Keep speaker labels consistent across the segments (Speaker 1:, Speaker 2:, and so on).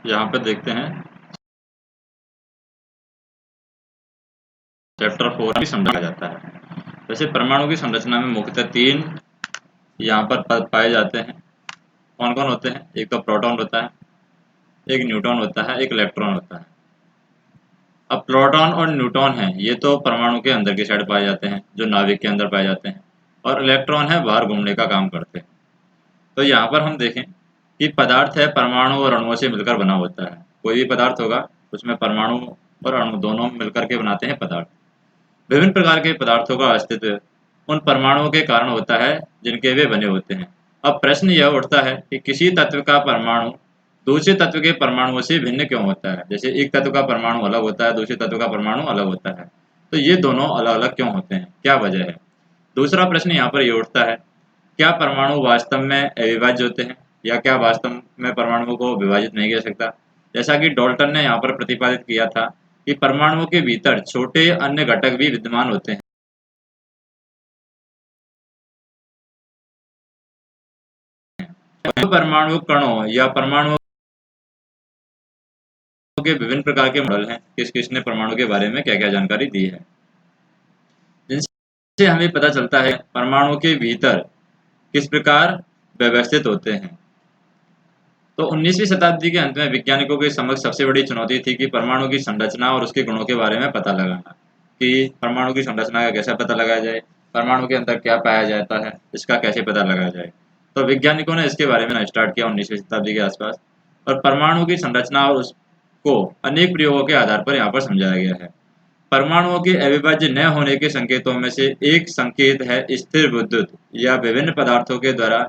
Speaker 1: यहाँ पे देखते हैं चैप्टर 4 की संरचना जाता है। वैसे परमाणु की संरचना में मुख्यतः 3 यहाँ पर पाए जाते हैं। कौन कौन होते हैं? एक तो प्रोटॉन होता है, एक न्यूट्रॉन होता है, एक इलेक्ट्रॉन होता है। अब प्रोटॉन और न्यूट्रॉन है ये तो परमाणु के अंदर की साइड पाए जाते हैं, जो नाभिक के अंदर पाए जाते हैं, और इलेक्ट्रॉन है बाहर घूमने का काम करते हैं। तो यहाँ पर हम देखें कि पदार्थ है परमाणु और अणुओं से मिलकर बना होता है। कोई भी पदार्थ होगा उसमें परमाणु और अणु दोनों मिलकर के बनाते हैं पदार्थ। विभिन्न प्रकार के पदार्थों का अस्तित्व उन परमाणुओं के कारण होता है जिनके वे बने होते हैं। अब प्रश्न यह उठता है कि किसी तत्व का परमाणु दूसरे तत्व के परमाणुओं से भिन्न क्यों होता है? जैसे एक तत्व का परमाणु अलग होता है, दूसरे तत्व का परमाणु अलग होता है, तो ये दोनों अलग अलग क्यों होते हैं? क्या वजह है? दूसरा प्रश्न यहाँ पर यह उठता है, क्या परमाणु वास्तव में अविभाज्य होते हैं, या क्या वास्तव में परमाणुओं को विभाजित नहीं किया सकता? जैसा कि डाल्टन ने यहाँ पर प्रतिपादित किया था कि परमाणुओं के भीतर छोटे अन्य घटक भी विद्यमान होते हैं। परमाणु कणों या परमाणुओं के विभिन्न प्रकार के मॉडल हैं। किस किसने परमाणु के बारे में क्या क्या जानकारी दी है, जिनसे हमें पता चलता है परमाणु के भीतर किस प्रकार व्यवस्थित होते हैं। तो 19वीं शताब्दी के अंत में वैज्ञानिकों के समक्ष सबसे बड़ी चुनौती थी कि परमाणु की संरचना और उसके गुणों के बारे में पता लगाना, कि परमाणु की संरचना का कैसे पता लगाया जाए, परमाणु के अंदर क्या पाया जाता है, इसका कैसे पता लगाया जाए। तो वैज्ञानिकों ने इसके बारे में स्टार्ट किया 19वीं शताब्दी के आसपास, और परमाणु की संरचना और उसको अनेक प्रयोगों के आधार पर यहाँ पर समझाया गया है। परमाणुओं के अविभाज्य न होने के संकेतों में से एक संकेत है स्थिर विद्युत या विभिन्न पदार्थों के द्वारा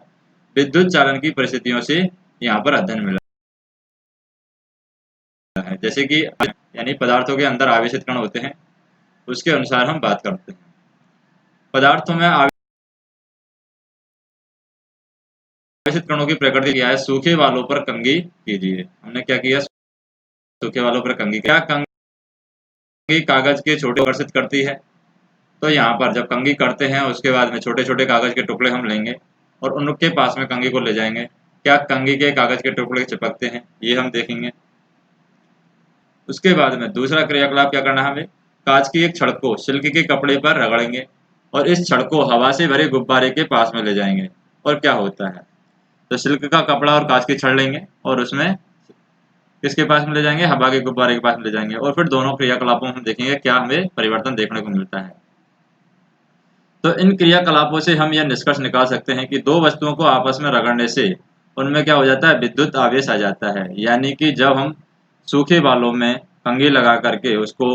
Speaker 1: विद्युत चालन की परिस्थितियों से यहाँ पर अध्ययन मिला है। जैसे कि यानी पदार्थों के अंदर आवेशित कण होते हैं, उसके अनुसार हम बात करते हैं। पदार्थों में आवेशित कणों की प्रकृति क्या है? सूखे वालों पर कंघी कीजिए। हमने क्या किया? सूखे वालों पर कंघी। क्या कंघी कागज के छोटे आकर्षित करती है? तो यहाँ पर जब कंघी करते हैं उसके बाद में छोटे छोटे कागज के टुकड़े हम लेंगे और उनके पास में कंघी को ले जाएंगे। क्या कंघी के कागज के टुकड़े चिपकते हैं? ये हम देखेंगे। उसके बाद में दूसरा क्रियाकलाप क्या करना है हमें? कांच की एक छड़ को सिल्क के कपड़े पर रगड़ेंगे और इस छड़ को हवा से भरे गुब्बारे के पास में ले जाएंगे, और क्या होता है? तो सिल्क का कपड़ा और कांच की छड़ लेंगे और उसमें किसके पास में ले जाएंगे? हवा के गुब्बारे के पास में ले जाएंगे, और फिर दोनों क्रियाकलापों में हम देखेंगे क्या हमें परिवर्तन देखने को मिलता है। तो इन क्रियाकलापों से हम यह निष्कर्ष निकाल सकते हैं कि दो वस्तुओं को आपस में रगड़ने से उनमें क्या हो जाता है? विद्युत आवेश आ जाता है। यानी कि जब हम सूखे बालों में कंघी लगा करके उसको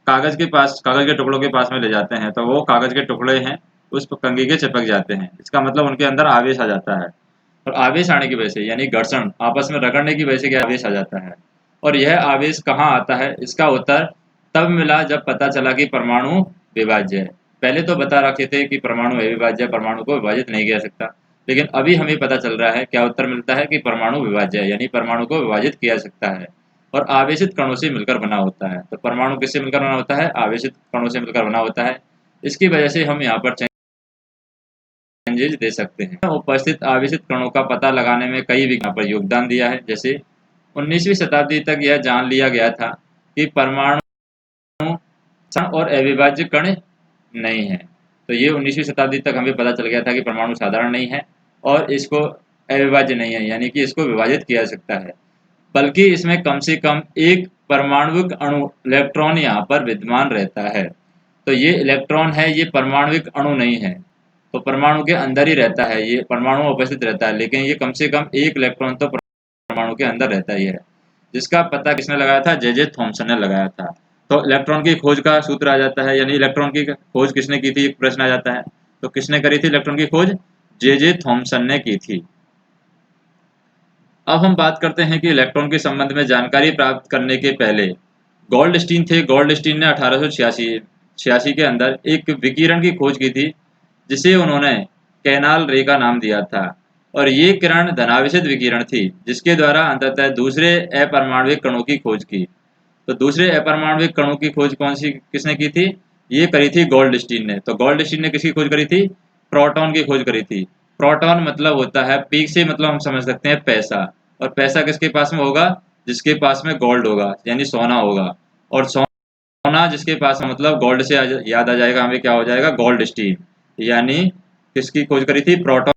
Speaker 1: कागज के टुकड़ों के पास में ले जाते हैं, तो वो कागज के टुकड़े हैं उस कंघी के चिपक जाते हैं। इसका मतलब उनके अंदर आवेश आ जाता है, और आवेश आने की वजह से यानी घर्षण आपस में रगड़ने की वजह से क्या आवेश आ जाता है। और यह आवेश कहाँ आता है? इसका उत्तर तब मिला जब पता चला कि परमाणु विभाज्य है। पहले तो बता रखे थे कि परमाणु अविभाज्य है, परमाणु को विभाजित नहीं किया सकता, लेकिन अभी हमें पता चल रहा है, क्या उत्तर मिलता है? कि परमाणु विभाज्य है, यानी परमाणु को विभाजित किया जा सकता है और आवेशित कणों से मिलकर बना होता है। तो परमाणु किससे मिलकर बना होता है? आवेशित कणों से मिलकर बना होता है। इसकी वजह से हम यहाँ पर चेंजेस दे सकते हैं। उपस्थित आवेशित कणों का पता लगाने में कई विज्ञान पर योगदान दिया है। जैसे 19वीं शताब्दी तक यह जान लिया गया था कि परमाणु और अविभाज्य कण नहीं है। तो ये 19वीं शताब्दी तक हमें पता चल गया था कि परमाणु साधारण नहीं है और इसको अविभाज्य नहीं है, यानी कि इसको विभाजित किया जा सकता है, बल्कि इसमें कम से कम एक परमाणुविक अणु इलेक्ट्रॉन यहाँ पर विद्यमान रहता है। तो ये इलेक्ट्रॉन है, ये परमाणुविक अणु नहीं है। तो परमाणु के अंदर ही रहता है, ये परमाणु उपस्थित रहता है, लेकिन ये कम से कम एक इलेक्ट्रॉन तो परमाणु के अंदर रहता ही है, जिसका पता किसने लगाया था? जे थॉमसन ने लगाया था। तो इलेक्ट्रॉन की खोज का सूत्र आ जाता है, यानी इलेक्ट्रॉन की खोज किसने की थी? एक प्रश्न आ जाता है। तो किसने करी थी इलेक्ट्रॉन की खोज? जे थॉमसन ने की थी। अब हम बात करते हैं कि इलेक्ट्रॉन के संबंध में जानकारी प्राप्त करने के पहले गोल्डस्टीन थे। गोल्डस्टीन ने 1886 के अंदर एक विकिरण की खोज की थी, जिसे उन्होंने कैनाल रे का नाम दिया था, और ये किरण धनावेशित विकिरण थी, जिसके द्वारा अंततः दूसरे अपरमाणविक कणों की खोज की। तो दूसरे अपरमाणविक कणों की खोज किसने की थी? ये करी थी गोल्डस्टीन ने। तो गोल्डस्टीन ने किसकी खोज करी थी? प्रोटॉन की खोज करी थी। प्रोटॉन मतलब होता है, पी से मतलब हम समझ सकते हैं पैसा, और पैसा किसके पास में होगा? जिसके पास में गोल्ड होगा यानी सोना होगा, और सोना जिसके पास मतलब गोल्ड से याद आ जाएगा हमें क्या हो जाएगा, गोल्ड स्टीन। यानी किसकी खोज करी थी, प्रोटॉन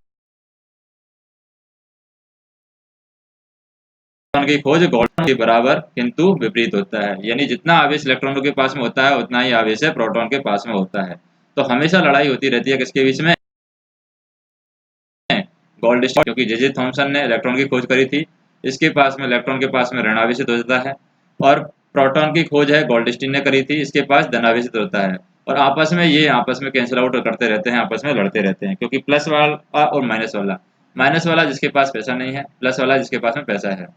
Speaker 1: की खोज गोल्ड के बराबर किंतु विपरीत होता है। यानी जितना आवेश इलेक्ट्रॉनों के पास में होता है उतना ही आवेश है प्रोटॉन के पास में होता है। तो हमेशा लड़ाई होती रहती है किसके बीच में, गोल्ड स्टीन, क्योंकि जे जे थॉमसन ने इलेक्ट्रॉन की खोज करी थी, इसके पास में इलेक्ट्रॉन के पास में ऋणावेशित हो जाता है, और प्रोटॉन की खोज है गोल्ड स्टीन ने करी थी, इसके पास धनावेशित होता है। और आपस में कैंसिल आउट करते रहते हैं, आपस में लड़ते रहते हैं, क्योंकि प्लस वाला और माइनस वाला जिसके पास पैसा नहीं है, प्लस वाला जिसके पास में पैसा है।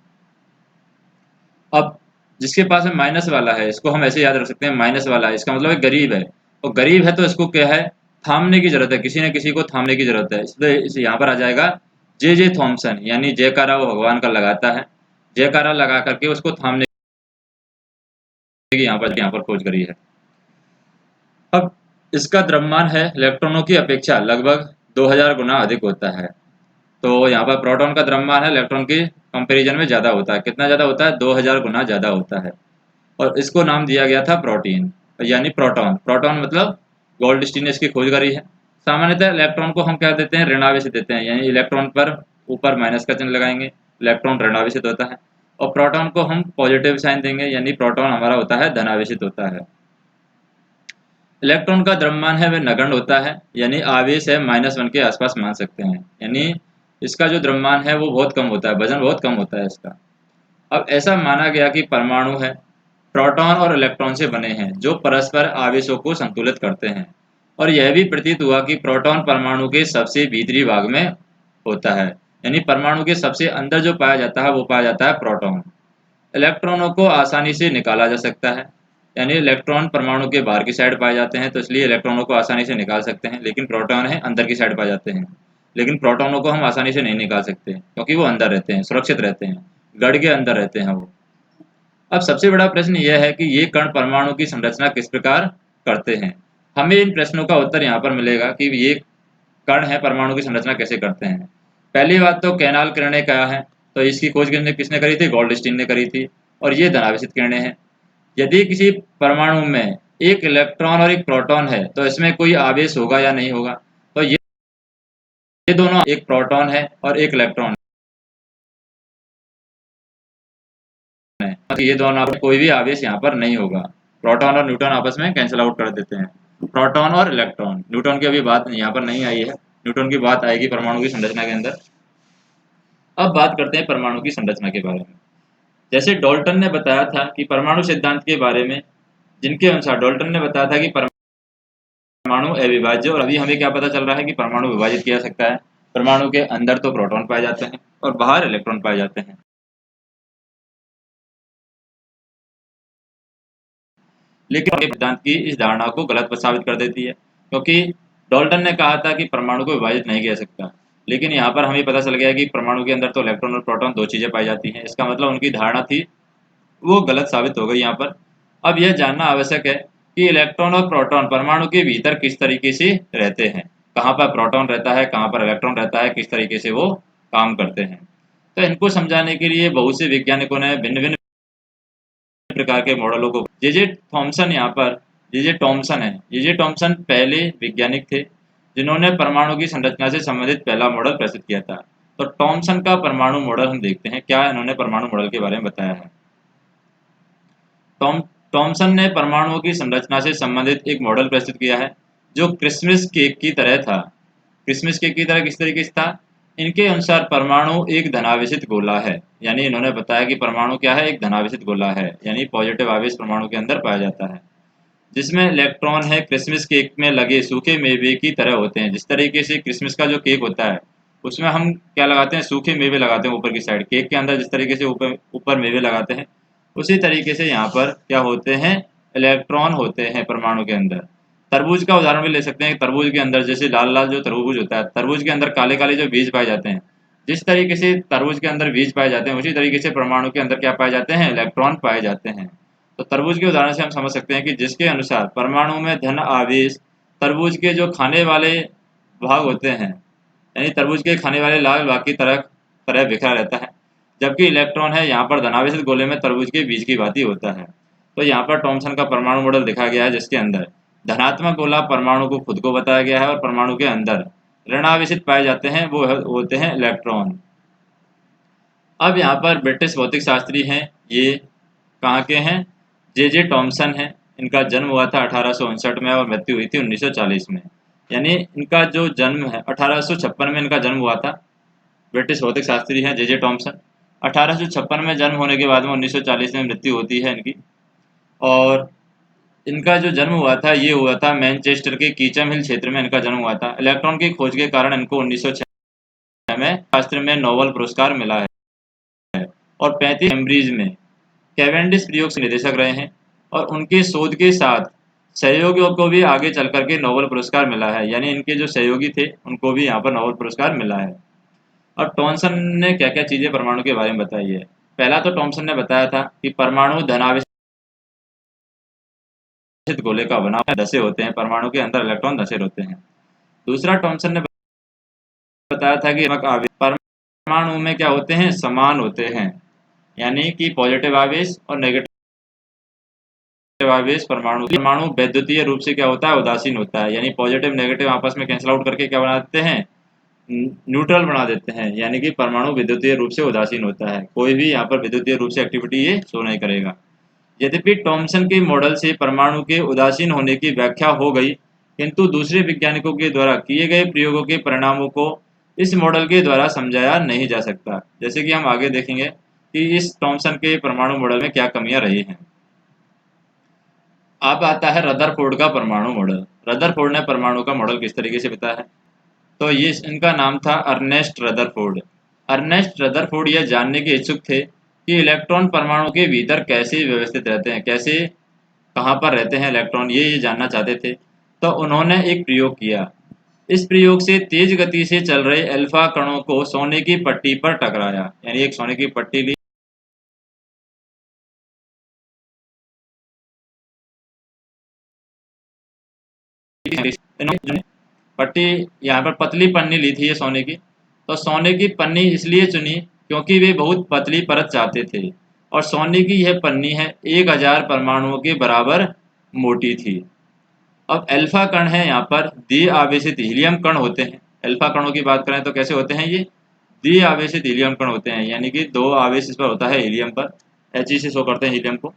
Speaker 1: अब जिसके पास में माइनस वाला है इसको हम ऐसे याद रख सकते हैं, माइनस वाला है इसका मतलब है गरीब है, और गरीब है तो इसको क्या है, थामने की जरूरत है, किसी न किसी को थामने की जरूरत है, इसलिए इस यहाँ पर आ जाएगा जे जे थॉमसन, यानी जयकारा वो भगवान का लगाता है, जयकारा लगा करके उसको थामने की यहाँ पर खोज करी है। अब इसका द्रव्यमान है इलेक्ट्रॉनों की अपेक्षा लगभग 2000 गुना अधिक होता है। तो यहाँ पर प्रोटॉन का द्रव्यमान है इलेक्ट्रॉन के कंपैरिजन में ज़्यादा होता है, कितना ज़्यादा होता है, 2000 गुना ज़्यादा होता है। और इसको नाम दिया गया था प्रोटीन, यानी प्रोटॉन। प्रोटॉन मतलब गोल्ड स्टीन ने इसकी खोज करी है। सामान्यतः इलेक्ट्रॉन को हम क्या देते हैं, ऋणावेशित देते हैं, यानी इलेक्ट्रॉन पर ऊपर माइनस का चिन्ह लगाएंगे, इलेक्ट्रॉन ऋणावेशित होता है, और प्रोटॉन को हम पॉजिटिव साइन देंगे, यानी प्रोटॉन हमारा होता है धनावेशित होता है। इलेक्ट्रॉन का द्रव्यमान है वह नगण्य होता है, यानी आवेश है -1 के आसपास मान सकते हैं, यानी इसका जो द्रव्यमान है वो बहुत कम होता है, वजन बहुत कम होता है इसका। अब ऐसा माना गया कि परमाणु है प्रोटॉन और इलेक्ट्रॉन से बने हैं जो परस्पर आवेशों को संतुलित करते हैं, और यह भी प्रतीत हुआ कि प्रोटॉन परमाणु के सबसे भीतरी भाग में होता है, यानी परमाणु के सबसे अंदर जो पाया जाता है वो पाया जाता है प्रोटॉन। इलेक्ट्रॉनों को आसानी से निकाला जा सकता है, यानी इलेक्ट्रॉन परमाणु के बाहर की साइड पाए जाते हैं तो इसलिए इलेक्ट्रॉनों को आसानी से निकाल सकते हैं, लेकिन प्रोटॉन है अंदर की साइड पाए जाते हैं, लेकिन प्रोटॉनों को हम आसानी से नहीं निकाल सकते क्योंकि वो अंदर रहते हैं, सुरक्षित रहते हैं, गढ़ के अंदर रहते हैं वो। अब सबसे बड़ा प्रश्न यह है कि ये कण परमाणु की संरचना किस प्रकार करते हैं। हमें इन प्रश्नों का उत्तर यहाँ पर मिलेगा कि ये कण है परमाणु की संरचना कैसे करते हैं। पहली बात तो कैनाल किरणें क्या है, तो इसकी खोज किसने करी थी, गोल्डस्टीन ने करी थी, और ये धनावेशित किरणें हैं। यदि किसी परमाणु में एक इलेक्ट्रॉन और एक प्रोटॉन है तो इसमें कोई आवेश होगा या नहीं होगा, तो ये दोनों, एक प्रोटॉन है और एक इलेक्ट्रॉन है, तो ये दोनों कोई भी आवेश यहाँ पर नहीं होगा। प्रोटॉन और न्यूट्रॉन आपस में कैंसिल आउट कर देते हैं, प्रोटॉन और इलेक्ट्रॉन। न्यूट्रॉन की अभी बात यहाँ पर नहीं आई है, न्यूट्रॉन की बात आएगी परमाणु की संरचना के अंदर। अब बात करते हैं परमाणु की संरचना के बारे में। जैसे डाल्टन ने बताया था कि परमाणु सिद्धांत के बारे में, जिनके अनुसार डाल्टन ने बताया था कि परमाणु अविभाज्य, और अभी हमें क्या पता चल रहा है कि परमाणु विभाजित किया जा सकता है। परमाणु के अंदर तो प्रोटॉन पाए जाते हैं और बाहर इलेक्ट्रॉन पाए जाते हैं, लेकिन सिद्धांत की इस धारणा को गलत साबित कर देती है, क्योंकि डाल्टन ने कहा था कि परमाणु को विभाजित नहीं किया जा सकता, लेकिन यहाँ पर हमें पता चल गया कि परमाणु के अंदर तो इलेक्ट्रॉन और प्रोटॉन दो चीजें पाई जाती हैं। इसका मतलब उनकी धारणा थी वो गलत साबित हो गई यहाँ पर। अब यह जानना आवश्यक है कि इलेक्ट्रॉन और प्रोटॉन परमाणु के भीतर किस तरीके से रहते हैं, कहाँ पर प्रोटॉन रहता है, कहाँ पर इलेक्ट्रॉन रहता है, किस तरीके से वो काम करते हैं। तो इनको समझाने के लिए बहुत से वैज्ञानिकों ने भिन्न भिन्न प्रकार के मॉडलों को, जे जे थॉमसन यहाँ पर, जे जे टॉमसन है, जे जे टॉमसन पहले वैज्ञानिक थे जिन्होंने परमाणु की संरचना से संबंधित पहला मॉडल प्रस्तुत किया था। तो टॉमसन का परमाणु मॉडल हम देखते हैं क्या इन्होंने परमाणु मॉडल के बारे में बताया है। टॉमसन ने परमाणुओं की संरचना से संबंधित एक मॉडल प्रस्तुत किया है जो क्रिसमस केक की तरह था। क्रिसमस केक की तरह किस तरीके से था, इनके अनुसार परमाणु एक धनावेशित गोला है, यानी इन्होंने बताया कि परमाणु क्या है, एक धनावेशित गोला है, यानी पॉजिटिव आवेश परमाणु के अंदर पाया जाता है, जिसमें इलेक्ट्रॉन है क्रिसमस केक में लगे सूखे मेवे की तरह होते हैं। जिस तरीके से क्रिसमस का जो केक होता है उसमें हम क्या लगाते हैं, सूखे मेवे लगाते हैं ऊपर की साइड, केक के अंदर जिस तरीके से ऊपर ऊपर मेवे लगाते हैं, उसी तरीके से यहाँ पर क्या होते हैं, इलेक्ट्रॉन होते हैं परमाणु के अंदर। तरबूज का उदाहरण भी ले सकते हैं, तरबूज के अंदर जैसे लाल लाल जो तरबूज होता है, तरबूज के अंदर काले काले जो बीज पाए जाते हैं, जिस तरीके से तरबूज के अंदर बीज पाए जाते हैं उसी तरीके से परमाणु के अंदर क्या पाए जाते हैं, इलेक्ट्रॉन पाए जाते हैं। तो तरबूज के उदाहरण से हम समझ सकते हैं कि जिसके अनुसार परमाणु में धन आवेश तरबूज के जो खाने वाले भाग होते हैं, यानी तरबूज के खाने वाले लाल भाग की तरह तरह बिखरा रहता है, जबकि इलेक्ट्रॉन है यहाँ पर धनावेशित गोले में तरबूज के बीज की भांति होता है। तो यहाँ पर थॉमसन का परमाणु मॉडल दिखाया गया है, जिसके अंदर धनात्मक गोला परमाणु को खुद को बताया गया है और परमाणु के अंदर ऋणावेशित पाए जाते हैं, वो होते हैं इलेक्ट्रॉन। अब यहाँ पर ब्रिटिश भौतिक शास्त्री हैं, ये कहाँ के हैं? जे टॉमसन हैं। इनका जन्म हुआ था 1859 में और मृत्यु हुई थी 1940 में। यानी इनका जो जन्म है 1856 में इनका जन्म हुआ था। ब्रिटिश भौतिक शास्त्री हैं जे टॉमसन। 1856 में जन्म होने के बाद में 1940 में मृत्यु होती है इनकी। और इनका जो जन्म हुआ था ये हुआ था मैनचेस्टर के कीचम हिल क्षेत्र में इनका जन्म हुआ था। इलेक्ट्रॉन की खोज के कारण इनको 1906 में शास्त्र में नोबेल पुरस्कार मिला है और 35 कैम्ब्रिज में कैवेंडिश प्रयोग से निदेशक रहे हैं और उनके शोध के साथ सहयोगियों को भी आगे चल करके नोबेल पुरस्कार मिला है। यानी इनके जो सहयोगी थे उनको भी यहाँ पर नोबेल पुरस्कार मिला है। और टॉमसन ने क्या क्या चीज़ें परमाणु के बारे में बताई है। पहला तो टॉमसन ने बताया था कि परमाणु धनावेशित गोले का बना धसे होते हैं, परमाणु के अंदर इलेक्ट्रॉन धसे होते हैं। दूसरा टॉमसन ने बताया था कि परमाणु में क्या होते हैं? समान होते हैं, यानी कि पॉजिटिव आवेश और नेगेटिव आवेश परमाणु वैद्युतीय रूप से क्या होता है? उदासीन होता है। यानी पॉजिटिव नेगेटिव आपस में कैंसिल आउट करके क्या बना देते हैं? न्यूट्रल बना देते हैं। यानी कि परमाणु विद्युतीय रूप से उदासीन होता है, कोई भी यहाँ पर विद्युतीय रूप से एक्टिविटी ये शो नहीं करेगा। यद्यपि टॉमसन के मॉडल से परमाणु के उदासीन होने की व्याख्या हो गई, किंतु दूसरे वैज्ञानिकों के द्वारा किए गए प्रयोगों के परिणामों को इस मॉडल के द्वारा समझाया नहीं जा सकता। जैसे कि हम आगे देखेंगे कि इस टॉमसन के परमाणु मॉडल में क्या कमियां रही हैं। अब आता है रदरफोर्ड का परमाणु मॉडल। रदरफोर्ड ने परमाणु का मॉडल किस तरीके से बताया है? तो ये इनका नाम था अर्नेस्ट रदरफोर्ड। अर्नेस्ट रदरफोर्ड यह जानने के इच्छुक थे कि इलेक्ट्रॉन परमाणु के भीतर कैसे व्यवस्थित रहते हैं, कैसे कहाँ पर रहते हैं इलेक्ट्रॉन, ये जानना चाहते थे। तो उन्होंने एक प्रयोग किया। इस प्रयोग से तेज गति से चल रहे अल्फा कणों को सोने की पट्टी पर टकराया। यानी एक सोने की पट्टी ली, पट्टी यहाँ पर पतली पन्नी ली थी ये सोने की। तो सोने की पन्नी इसलिए चुनी क्योंकि वे बहुत पतली परत चाहते थे और सोने की यह पन्नी है 1000 परमाणुओं के बराबर मोटी थी। अब अल्फा कण है, यहाँ पर द्वि आवेशित हीलियम कण होते हैं। अल्फा कणों की बात करें तो कैसे होते हैं? ये द्वि आवेशित हीलियम कण होते हैं, यानी कि 2 आवेश इस पर होता है हीलियम पर, He से शो करते हैं हीलियम को।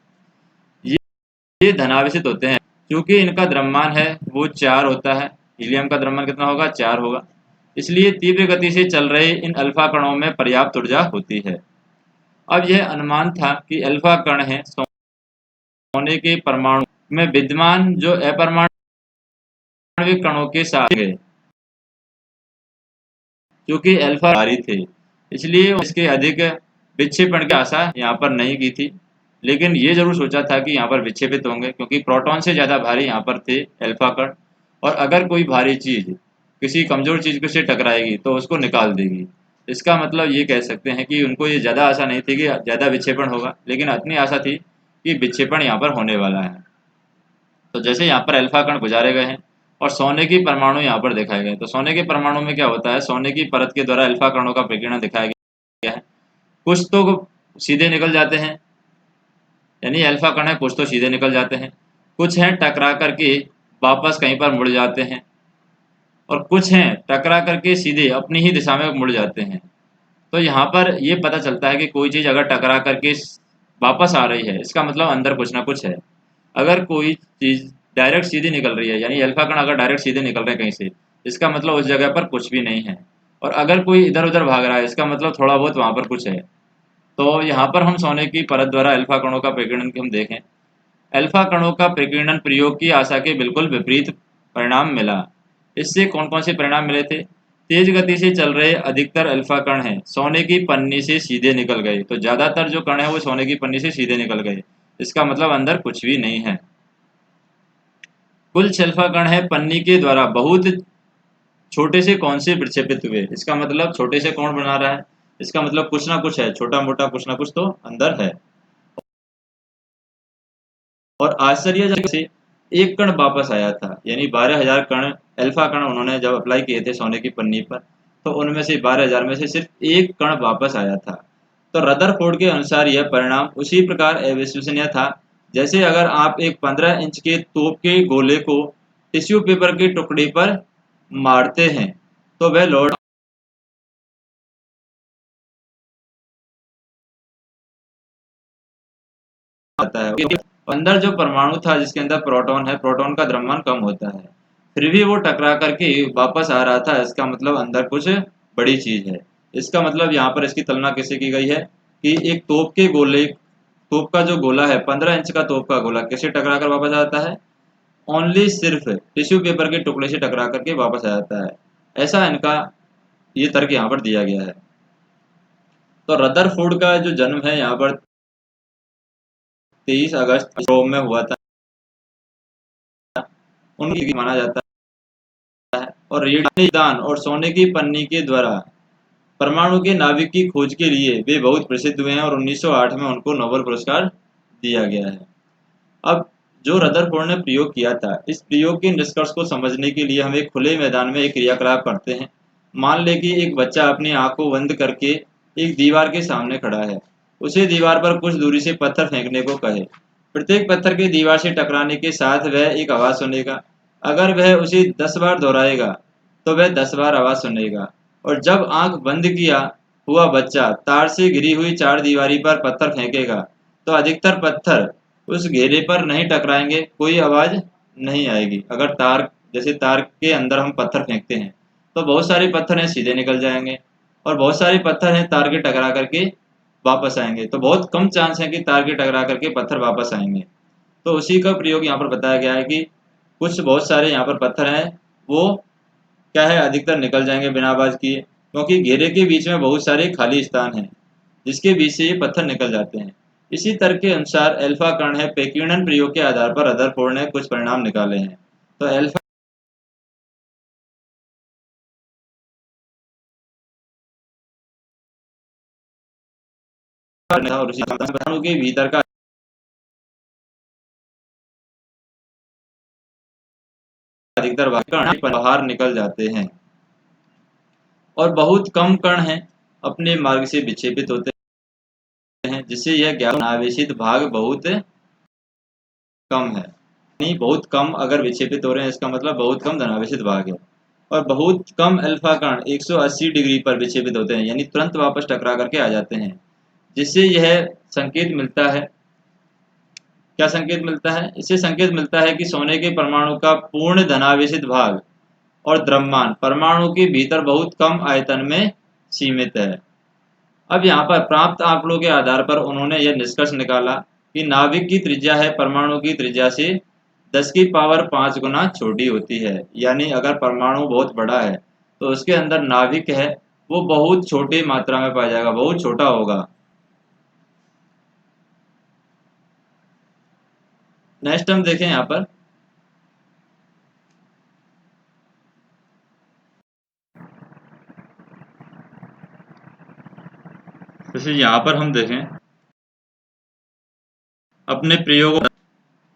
Speaker 1: ये धनावेशित होते हैं। क्योंकि इनका द्रव्यमान है वो 4 होता है, हीलियम का द्रव्यमान कितना होगा? 4 होगा। इसलिए तीव्र गति से चल रहे इन अल्फा कणों में पर्याप्त ऊर्जा होती है। अब यह अनुमान था कि अल्फा कण है सोने के परमाणु में विद्यमान जो अपरमाणविक कणों के साथ गए, क्योंकि अल्फा भारी थे इसलिए इसके अधिक विक्षेपण की आशा यहाँ पर नहीं की थी। लेकिन ये जरूर सोचा था कि यहाँ पर विक्षेपित होंगे, क्योंकि प्रोटॉन से ज़्यादा भारी यहाँ पर थे अल्फा कण, और अगर कोई भारी चीज़ किसी कमज़ोर चीज़ से टकराएगी तो उसको निकाल देगी। इसका मतलब ये कह सकते हैं कि उनको ये ज़्यादा आशा नहीं थी कि ज़्यादा विक्षेपण होगा, लेकिन इतनी आशा थी कि विक्षेपण यहाँ पर होने वाला है। तो जैसे यहाँ पर अल्फा कण गुजारे गए हैं और सोने की परमाणु यहाँ पर दिखाए गए, तो सोने के परमाणु में क्या होता है? सोने की परत के द्वारा अल्फा कणों का प्रकीर्णन दिखाया गया है। कुछ तो सीधे निकल जाते हैं, यानी अल्फा कण है, कुछ तो सीधे निकल जाते हैं, कुछ हैं टकरा करके वापस कहीं पर मुड़ जाते हैं, और कुछ हैं टकरा करके सीधे अपनी ही दिशा में मुड़ जाते हैं। तो यहाँ पर ये पता चलता है कि कोई चीज़ अगर टकरा करके वापस आ रही है, इसका मतलब अंदर कुछ ना कुछ है। अगर कोई चीज़ डायरेक्ट सीधी निकल रही है, यानी अल्फा कण अगर डायरेक्ट सीधे निकल रहे हैं कहीं से, इसका मतलब उस जगह पर कुछ भी नहीं है। और अगर कोई इधर उधर भाग रहा है, इसका मतलब थोड़ा बहुत वहाँ पर कुछ है। तो यहाँ पर हम सोने की परत द्वारा अल्फा कणों का प्रकीर्णन हम देखें, अल्फा कणों का प्रकीर्णन प्रयोग की आशा के बिल्कुल विपरीत परिणाम मिला। इससे कौन कौन से परिणाम मिले थे? तेज गति से चल रहे अधिकतर अल्फा कण हैं सोने की पन्नी से सीधे निकल गए। तो ज़्यादातर जो कण है वो सोने की पन्नी से सीधे निकल गए, इसका मतलब अंदर कुछ भी नहीं है। कुल अल्फा कण है पन्नी के द्वारा बहुत छोटे से कौन से विक्षेपित हुए, इसका मतलब छोटे से कौन बना रहा है? इसका मतलब कुछ ना कुछ है, छोटा मोटा कुछ ना कुछ तो अंदर है। और आश्चर्यजनक से एक कण वापस आया था, यानी 12,000 कण अल्फा कण उन्होंने जब अप्लाई किए थे सोने की पन्नी पर, तो उनमें से 12,000 में से सिर्फ एक कण वापस आया था। तो रदरफोर्ड के अनुसार यह परिणाम उसी प्रकार अविश्वसनीय था जैसे अगर आप एक 15 इंच के तोप के गोले को टिश्यू पेपर के टुकड़े पर मारते हैं तो वह लौट आता है। अंदर जो परमाणु था जिसके अंदर प्रोटॉन है, प्रोटॉन का द्रव्यमान कम होता है, फिर भी वो टकरा करके वापस आ रहा था। इसका मतलब अंदर कुछ बड़ी चीज है। इसका मतलब यहाँ पर इसकी तुलना किससे की गई है कि एक तोप के गोले, तोप का जो गोला है 15 इंच का तोप का गोला किससे टकरा कर वापस आ जाता है? ओनली सिर्फ टिश्यू पेपर के टुकड़े से टकरा करके वापस आ जाता है। ऐसा इनका ये तर्क यहाँ पर दिया गया है। तो रदरफोर्ड का जो जन्म है यहाँ पर 23 अगस्त रोम में हुआ था। उनकी माना जाता है और रेडियो दान और सोने की पन्नी के द्वारा परमाणु के नाभिक की खोज के लिए वे बहुत प्रसिद्ध हुए हैं और 1908 में उनको नोबेल पुरस्कार दिया गया है। अब जो रदरफोर्ड ने प्रयोग किया था, इस प्रयोग के निष्कर्ष को समझने के लिए हम एक खुले मैदान में एक क्रियाकलाप करते हैं। मान लें कि एक बच्चा अपनी आंखों बंद करके एक दीवार के सामने खड़ा है। उसे दीवार पर कुछ दूरी से पत्थर फेंकने को कहे। प्रत्येक पत्थर के दीवार से टकराने के साथ वह एक आवाज सुनेगा। अगर वह उसे 10 बार दोहराएगा तो वह 10 बार आवाज सुनेगा। और जब आंख बंद किया हुआ बच्चा तार से घिरी हुई चार दीवारी पर पत्थर फेंकेगा तो अधिकतर पत्थर उस घेरे पर नहीं टकराएंगे, कोई आवाज नहीं आएगी। अगर तार, जैसे तार के अंदर हम पत्थर फेंकते हैं तो बहुत सारे पत्थर हैं सीधे निकल जाएंगे और बहुत सारे पत्थर हैं तार के टकरा करके वापस आएंगे। तो बहुत कम चांस है कि तार के टकरा करके पत्थर वापस आएंगे। तो उसी का प्रयोग यहाँ पर बताया गया है कि कुछ बहुत सारे यहाँ पर पत्थर हैं, वो क्या है अधिकतर निकल जाएंगे बिना आवाज किए, क्योंकि घेरे के बीच में बहुत सारे खाली स्थान हैं जिसके बीच से ये पत्थर निकल जाते हैं। इसी तर्क के अनुसार अल्फा कण है पेक्यूनन प्रयोग के आधार पर रदरफोर्ड ने कुछ परिणाम निकाले हैं। तो अल्फा और उसी परमाणु के भीतर का अधिकतर कण बाहर निकल जाते हैं और बहुत कम कण हैं अपने मार्ग से विक्षेपित होते हैं, जिससे यह ज्ञात आवेशित भाग बहुत कम है। नहीं, बहुत कम अगर विक्षेपित हो रहे हैं इसका मतलब बहुत कम धनावेशित भाग है। और बहुत कम अल्फा कण 180 डिग्री पर विक्षेपित होते हैं, यानी तुरंत वापस टकरा करके आ जाते हैं, जिससे यह संकेत मिलता है। क्या संकेत मिलता है? इससे संकेत मिलता है कि सोने के परमाणु का पूर्ण धनावेशित भाग और द्रव्यमान परमाणु के भीतर बहुत कम आयतन में सीमित है। अब यहाँ पर प्राप्त आंकड़ों के आधार पर उन्होंने यह निष्कर्ष निकाला कि नाभिक की त्रिज्या है परमाणु की त्रिज्या से 10 की पावर 5 गुना छोटी होती है। यानी अगर परमाणु बहुत बड़ा है तो उसके अंदर नाभिक है वो बहुत छोटी मात्रा में पाया जाएगा, बहुत छोटा होगा। नेक्स्ट हम देखें यहाँ पर, जैसे यहाँ पर हम देखें अपने प्रयोगों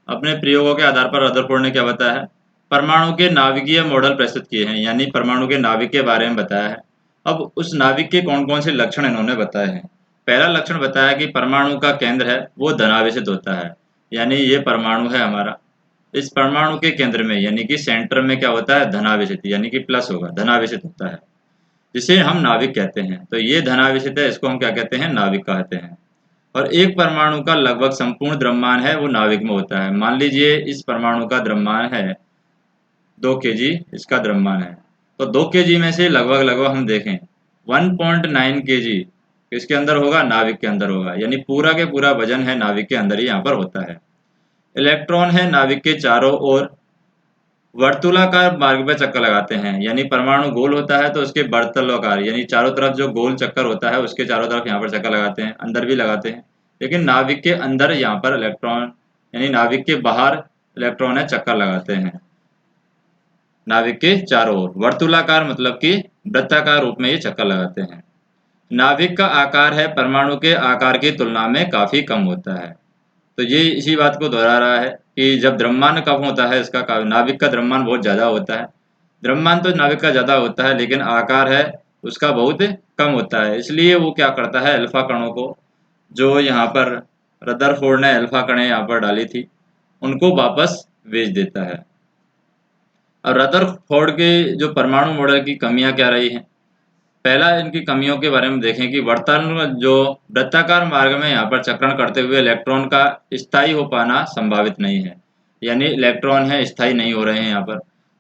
Speaker 1: अपने प्रयोगों के आधार पर रदरफोर्ड ने क्या बताया है, परमाणु के नाभिकीय मॉडल प्रस्तुत किए हैं, यानी परमाणु के नाभिक के बारे में बताया है। अब उस नाभिक के कौन कौन से लक्षण इन्होंने बताए हैं। पहला लक्षण बताया कि परमाणु का केंद्र है वो धनावेशित होता है, यानी ये परमाणु है हमारा, इस परमाणु के केंद्र में यानी कि सेंटर में क्या होता है, धनावेशित, यानी कि प्लस होगा, धनावेशित होता है, जिसे हम नाभिक कहते हैं। तो ये धनावेशित है, इसको हम क्या कहते हैं, नाभिक कहते हैं। और एक परमाणु का लगभग संपूर्ण द्रव्यमान है वो नाभिक में होता है। मान लीजिए इस परमाणु का द्रव्यमान है 2 kg, इसका द्रव्यमान है, तो 2 kg में से लगभग लगभग हम देखें 1.9 kg इसके अंदर होगा, नाभिक के अंदर होगा, यानी पूरा के पूरा वजन है नाभिक के अंदर ही यहाँ पर होता है। इलेक्ट्रॉन है नाभिक के चारों ओर वर्तुलाकार मार्ग पर चक्कर लगाते हैं, यानी परमाणु गोल होता है तो उसके वर्तुलाकार यानी चारों तरफ जो गोल चक्कर होता है उसके चारों तरफ यहाँ पर चक्कर लगाते हैं, अंदर भी लगाते हैं। लेकिन नाभिक के अंदर यहाँ पर इलेक्ट्रॉन, यानी नाभिक के बाहर इलेक्ट्रॉन है चक्कर लगाते हैं नाभिक के चारों ओर, वर्तुलाकार मतलब कि वृत्ताकार रूप में ये चक्कर लगाते हैं। नाभिक का आकार है परमाणु के आकार की तुलना में काफी कम होता है। तो ये इसी बात को दोहरा रहा है कि जब द्रव्यमान कम होता है इसका, नाभिक का द्रव्यमान बहुत ज़्यादा होता है। द्रव्यमान तो नाभिक का ज़्यादा होता है लेकिन आकार है उसका बहुत कम होता है। इसलिए वो क्या करता है, अल्फा कणों को, जो यहाँ पर रदरफोर्ड ने अल्फा कणें यहाँ पर डाली थी, उनको वापस भेज देता है। और रदरफोर्ड के जो परमाणु मॉडल की कमियां क्या रही हैं, पहला इनकी कमियों के बारे में देखें कि वर्तमान जो वृत्ताकार मार्ग में यहाँ पर चक्रण करते हुए इलेक्ट्रॉन का स्थायी हो पाना संभावित नहीं है, यानी इलेक्ट्रॉन है स्थायी नहीं हो रहे हैं। यहाँ पर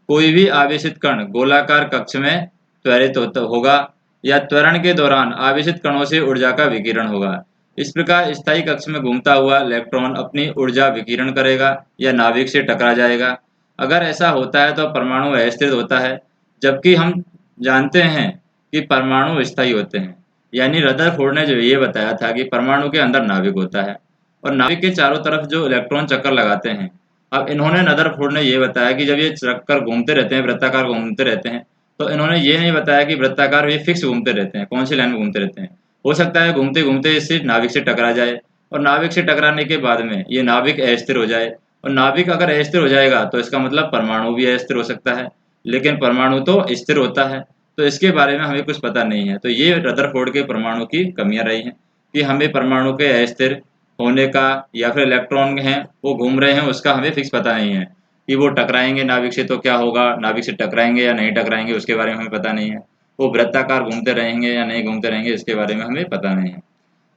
Speaker 1: कोई भी आवेशित कण गोलाकार कक्ष में त्वरित होगा या त्वरण के दौरान आवेशित कणों से ऊर्जा का विकिरण होगा। इस प्रकार स्थायी कक्ष में घूमता हुआ इलेक्ट्रॉन अपनी ऊर्जा विकिरण करेगा या नाभिक से टकरा जाएगा। अगर ऐसा होता है तो परमाणु अस्थिर होता है, जबकि हम जानते हैं कि परमाणु स्थायी होते हैं। यानी रदरफोर्ड ने जो ये बताया था कि परमाणु के अंदर नाभिक होता है और नाभिक के चारों तरफ जो इलेक्ट्रॉन चक्कर लगाते हैं। अब इन्होंने रदरफोर्ड ने ये बताया कि जब ये चक्कर घूमते रहते हैं, वृत्ताकार घूमते रहते हैं, तो इन्होंने ये नहीं बताया कि वृत्ताकार ये फिक्स घूमते रहते हैं, कौन सी लाइन में घूमते रहते हैं। हो सकता है घूमते घूमते इससे नाभिक से टकरा जाए और नाभिक से टकराने के बाद में ये नाभिक अस्थिर हो जाए, और नाभिक अगर अस्थिर हो जाएगा तो इसका मतलब परमाणु भी अस्थिर हो सकता है, लेकिन परमाणु तो स्थिर होता है। तो इसके बारे में हमें कुछ पता नहीं है। तो ये रदरफोर्ड के परमाणु की कमियां रही हैं कि हमें परमाणु के अस्थिर होने का या फिर इलेक्ट्रॉन हैं वो घूम रहे हैं उसका हमें फिक्स पता नहीं है कि वो टकराएंगे नाभिक से तो क्या होगा, नाभिक से टकराएंगे या नहीं टकराएंगे उसके बारे में हमें पता नहीं है। वो वृत्ताकार घूमते रहेंगे या नहीं घूमते रहेंगे इसके बारे में हमें पता नहीं है।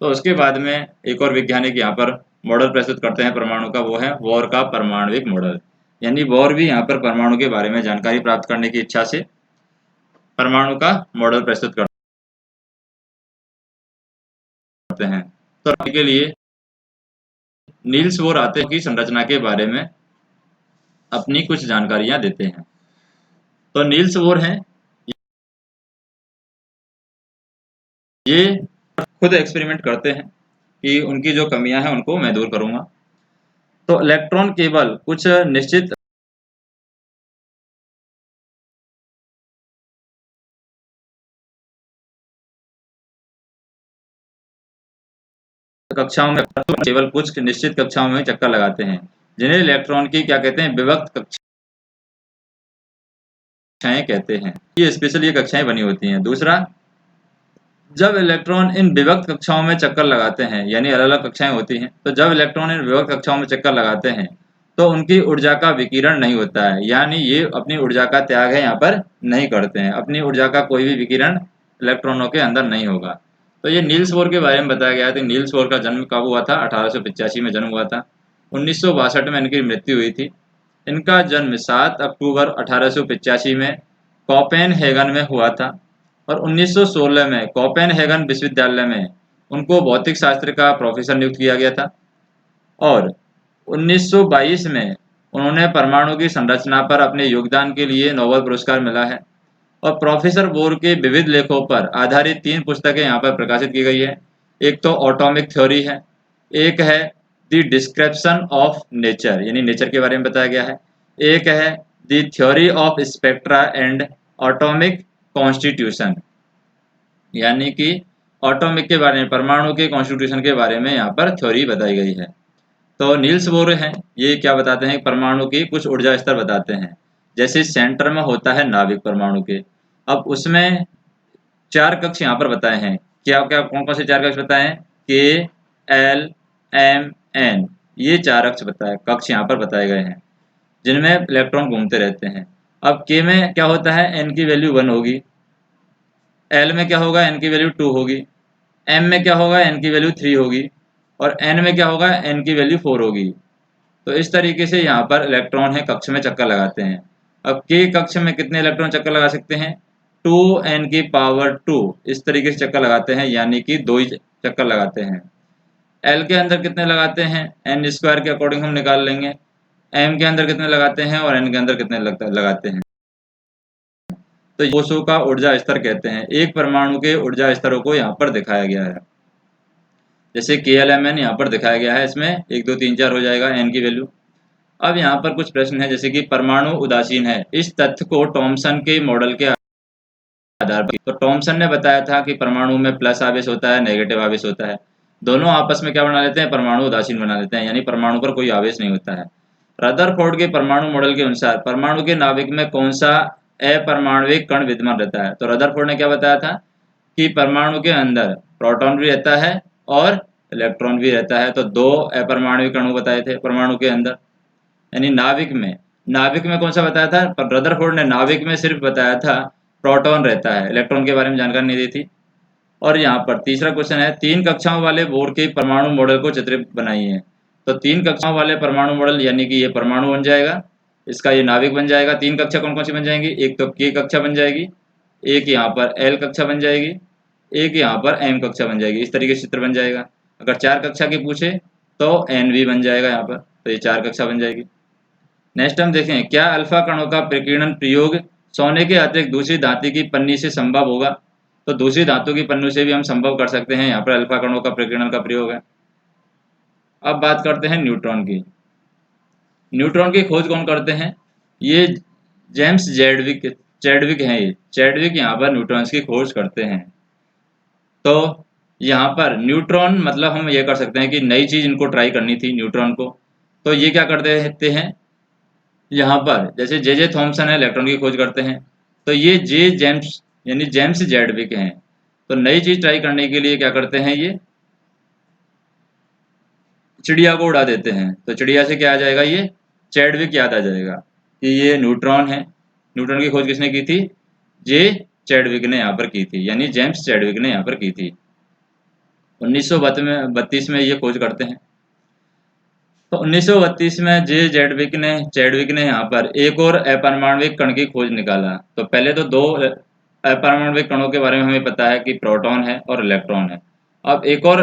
Speaker 1: तो उसके बाद में एक और वैज्ञानिक यहाँ पर मॉडल प्रस्तुत करते हैं परमाणु का, वो है बोर का परमाणविक मॉडल। यानी बोर भी यहाँ पर परमाणु के बारे में जानकारी प्राप्त करने की इच्छा से परमाणु का मॉडल प्रस्तुत करते हैं। तो के लिए नील्स बोर आते की संरचना के बारे में अपनी कुछ जानकारियां देते हैं। तो नील्स बोर हैं, ये खुद एक्सपेरिमेंट करते हैं कि उनकी जो कमियां हैं उनको मैं दूर करूंगा। तो इलेक्ट्रॉन केवल कुछ निश्चित कक्षाओं में केवल कुछ निश्चित कक्षाओं में चक्कर लगाते हैं, जिन्हें इलेक्ट्रॉन की क्या कहते हैं, विभक्त कक्षाएं कहते हैं। ये स्पेशल ये कक्षाएं बनी होती हैं। दूसरा, जब इलेक्ट्रॉन इन विभक्त कक्षाओं में चक्कर लगाते हैं, यानी अलग अलग कक्षाएं होती हैं, तो जब इलेक्ट्रॉन इन विभक्त कक्षाओं में चक्कर लगाते हैं तो उनकी ऊर्जा का विकिरण नहीं होता है, यानी ये अपनी ऊर्जा का त्याग है यहाँ पर नहीं करते हैं, अपनी ऊर्जा का कोई भी विकिरण इलेक्ट्रॉनों के अंदर नहीं होगा। तो ये नील्स बोर के बारे में बताया गया था। नील्स बोर का जन्म कब हुआ था, 1885 में जन्म हुआ था। 1962 में इनकी मृत्यु हुई थी। इनका जन्म 7 अक्टूबर 1885 में कोपेनहेगन में हुआ था और 1916 में कोपेनहेगन विश्वविद्यालय में उनको भौतिक शास्त्र का प्रोफेसर नियुक्त किया गया था और 1922 में उन्होंने परमाणु की संरचना पर अपने योगदान के लिए नोबेल पुरस्कार मिला है। और प्रोफेसर बोर के विविध लेखों पर आधारित 3 पुस्तकें यहाँ पर प्रकाशित की गई है। एक तो एटॉमिक थ्योरी है, एक है द डिस्क्रिप्शन ऑफ नेचर, यानी नेचर के बारे में बताया गया है, एक है the theory of spectra and atomic constitution, यानी कि एटॉमिक के बारे में, परमाणु के कॉन्स्टिट्यूशन के बारे में यहाँ पर थ्योरी बताई गई है। तो नील्स बोर हैं, ये क्या बताते हैं, परमाणु की कुछ ऊर्जा स्तर बताते हैं। जैसे सेंटर में होता है नाभिक परमाणु के, अब उसमें 4 कक्ष यहाँ पर बताए हैं। क्या क्या कौन कौन से 4 कक्ष बताए हैं, के एल एम एन, ये 4 कक्ष यहाँ पर बताए गए हैं जिनमें इलेक्ट्रॉन घूमते रहते हैं। अब के में क्या होता है, एन की वैल्यू 1 होगी, एल में क्या होगा, एन की वैल्यू 2 होगी, एम में क्या होगा, एन की वैल्यू 3 होगी और एन में क्या होगा, एन की वैल्यू 4 होगी। तो इस तरीके से यहाँ पर इलेक्ट्रॉन है कक्ष में चक्कर लगाते हैं। अब के कक्ष में कितने इलेक्ट्रॉन चक्कर लगा सकते हैं, 2n की पावर 2 इस तरीके से चक्कर लगाते हैं, यानी कि 2 ही चक्कर लगाते हैं। एल के अंदर कितने लगाते हैं, एन स्क्वायर के अकॉर्डिंग हम निकाल लेंगे, एम के अंदर कितने लगाते हैं और एन के अंदर कितने लगाते हैं। तो कोशों का ऊर्जा स्तर कहते हैं। एक परमाणु के ऊर्जा स्तरों को यहाँ पर दिखाया गया है। जैसे KLMN यहाँ पर दिखाया गया है, इसमें 1 2 3 4 हो जाएगा एन की वैल्यू। अब यहाँ पर कुछ प्रश्न है, जैसे कि परमाणु उदासीन है, इस तथ्य को थॉमसन के मॉडल के आधार पर, तो थॉमसन ने बताया था कि परमाणु में प्लस आवेश होता है, नेगेटिव आवेश होता है, दोनों आपस में क्या बना लेते हैं, परमाणु उदासीन बना लेते हैं, यानी परमाणु पर कोई आवेश नहीं होता है। रदरफोर्ड के परमाणु मॉडल के अनुसार परमाणु के नाभिक में कौन सा अपरमाणविक कण विद्यमान रहता है। तो रदरफोर्ड ने क्या बताया था कि परमाणु के अंदर प्रोटॉन भी रहता है और इलेक्ट्रॉन भी रहता है। तो दो अपरमाणविक अणु बताए थे परमाणु के अंदर, यानी नाभिक में कौन सा बताया था? पर रदरफोर्ड ने नाभिक में सिर्फ बताया था प्रोटॉन रहता है, इलेक्ट्रॉन के बारे में जानकारी नहीं दी थी। और यहाँ पर तीसरा क्वेश्चन है, 3 कक्षाओं वाले बोर के परमाणु मॉडल को चित्रित बनाइए। तो 3 कक्षाओं वाले परमाणु मॉडल यानी कि ये परमाणु बन जाएगा, इसका ये नाभिक बन जाएगा। 3 कक्षा कौन कौन सी बन जाएंगी? एक तो के कक्षा बन जाएगी, एक यहाँ पर एल कक्षा बन जाएगी, एक यहाँ पर एम कक्षा बन जाएगी। इस तरीके से चित्र बन जाएगा। अगर 4 कक्षा की पूछे तो एन भी बन जाएगा यहाँ पर, तो ये 4 कक्षा बन जाएगी। नेक्स्ट हम देखें, क्या अल्फा कणों का प्रकीर्णन प्रयोग सोने के अतिरिक्त दूसरी धातु की पन्नी से संभव होगा? तो दूसरी धातु की पन्नों से भी हम संभव कर सकते हैं। यहाँ पर अल्फा कणों का प्रकीर्णन का प्रयोग है। अब बात करते हैं न्यूट्रॉन की। न्यूट्रॉन की खोज कौन करते हैं? ये जेम्स चैडविक हैं। ये चैडविक यहाँ पर न्यूट्रॉन्स की खोज करते हैं। तो यहाँ पर न्यूट्रॉन मतलब हम ये कर सकते हैं कि नई चीज इनको ट्राई करनी थी न्यूट्रॉन को। तो ये क्या करते हैं, यहाँ पर जैसे जे थॉमसन है इलेक्ट्रॉन की खोज करते हैं, तो ये जेम्स जैडविक हैं। तो नई चीज ट्राई करने के लिए क्या करते हैं, ये चिड़िया को उड़ा देते हैं। तो चिड़िया से क्या आ जाएगा, ये चैडविक याद आ जाएगा कि ये न्यूट्रॉन है। न्यूट्रॉन की खोज किसने की थी? जे चैडविक ने यहाँ पर की थी, यानी जेम्स चैडविक ने यहाँ पर की थी। 1932 में ये खोज करते हैं। तो 1932 में चैडविक ने यहाँ पर एक और अपरमाणविक कण की खोज निकाला। तो पहले तो दो अपरमाणविक कणों के बारे में हमें पता है कि प्रोटॉन है और इलेक्ट्रॉन है। अब एक और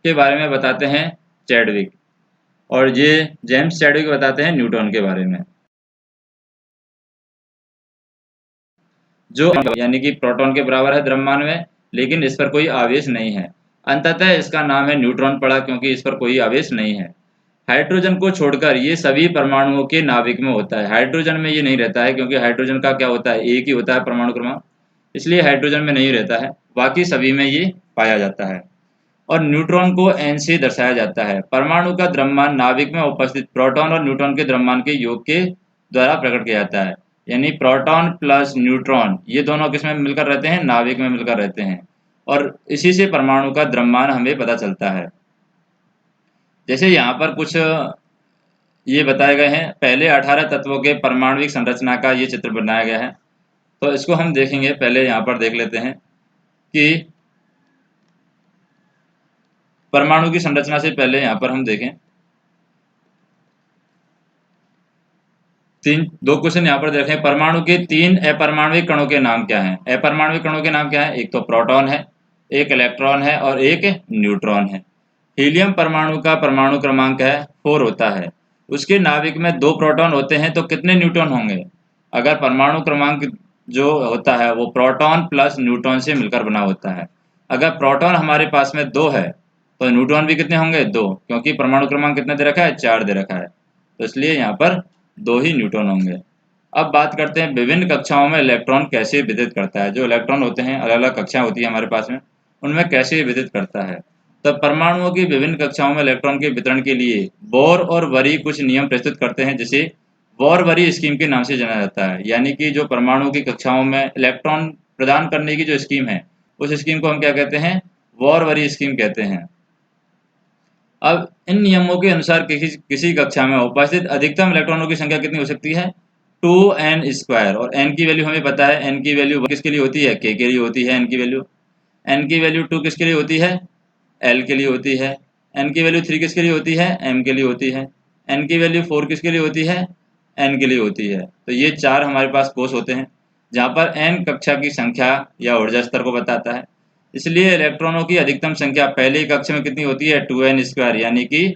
Speaker 1: के बारे में बताते हैं चैडविक, और ये जेम्स चैडविक बताते हैं न्यूट्रॉन के बारे में, जो यानी कि प्रोटॉन के बराबर है द्रव्यमान में, लेकिन इस पर कोई आवेश नहीं है। अंततः इसका नाम है न्यूट्रॉन पड़ा, क्योंकि इस पर कोई आवेश नहीं है। हाइड्रोजन को छोड़कर ये सभी परमाणुओं के नाभिक में होता है। हाइड्रोजन में ये नहीं रहता है, क्योंकि हाइड्रोजन का क्या होता है, एक ही होता है परमाणु क्रमांक, इसलिए हाइड्रोजन में नहीं रहता है। बाकी सभी में ये पाया जाता है। और न्यूट्रॉन को एन से दर्शाया जाता है। परमाणु का द्रव्यमान नाभिक में उपस्थित प्रोटॉन और न्यूट्रॉन के द्रव्यमान के योग के द्वारा प्रकट किया जाता है। यानी प्रोटॉन प्लस न्यूट्रॉन ये दोनों किसमें मिलकर रहते हैं? नाभिक में मिलकर रहते हैं, और इसी से परमाणु का द्रव्यमान हमें पता चलता है। जैसे यहाँ पर कुछ ये बताए गए हैं, पहले 18 तत्वों के परमाणुविक संरचना का ये चित्र बनाया गया है। तो इसको हम देखेंगे। पहले यहाँ पर देख लेते हैं कि परमाणु की संरचना से पहले यहाँ पर हम देखें, दो क्वेश्चन यहाँ पर देखें। परमाणु के 3 अपरमाणविक कणों के नाम क्या हैं? अपरमाणविक कणों के नाम क्या है? एक तो प्रोटॉन है, एक इलेक्ट्रॉन है और एक न्यूट्रॉन है। हीलियम परमाणु का परमाणु क्रमांक है 4 होता है। उसके नाभिक में 2 प्रोटॉन होते हैं, तो कितने न्यूट्रॉन होंगे? अगर परमाणु क्रमांक जो होता है वो प्रोटॉन प्लस न्यूट्रॉन से मिलकर बना होता है। अगर प्रोटॉन हमारे पास में 2 है तो न्यूट्रॉन भी कितने होंगे? 2, क्योंकि परमाणु क्रमांक कितना दे रखा है? 4 दे रखा है, तो इसलिए यहाँ पर 2 ही न्यूट्रॉन होंगे। अब बात करते हैं विभिन्न कक्षाओं में इलेक्ट्रॉन कैसे वितरित करता है। जो इलेक्ट्रॉन होते हैं, अलग अलग कक्षाएं होती है हमारे पास में, उनमें कैसे वितरित करता है। तो परमाणुओं की विभिन्न कक्षाओं में इलेक्ट्रॉन के वितरण के लिए बोर और वरी कुछ नियम प्रस्तुत करते हैं, जिसे बोर वरी स्कीम के नाम से जाना जाता है। यानी कि जो परमाणु की कक्षाओं में इलेक्ट्रॉन प्रदान करने की जो स्कीम है, उस स्कीम को हम क्या कहते हैं? बोर वरी स्कीम कहते हैं। अब इन नियमों के अनुसार किसी कक्षा में उपस्थित अधिकतम इलेक्ट्रॉनों की संख्या कितनी हो सकती है? 2n²। और n की वैल्यू हमें पता है, n की वैल्यू किसके लिए होती है? k के लिए होती है। n की वैल्यू 2 किसके लिए होती है? l के लिए होती है। n की वैल्यू 3 किसके लिए होती है? m के लिए होती है। n की वैल्यू 4 किसके लिए होती है? n के लिए होती है। तो ये 4 हमारे पास कोष होते हैं, जहाँ पर n कक्षा की संख्या या ऊर्जा स्तर को बताता है। इसलिए इलेक्ट्रॉनों की अधिकतम संख्या पहली कक्षा में कितनी होती है? 2n², यानी कि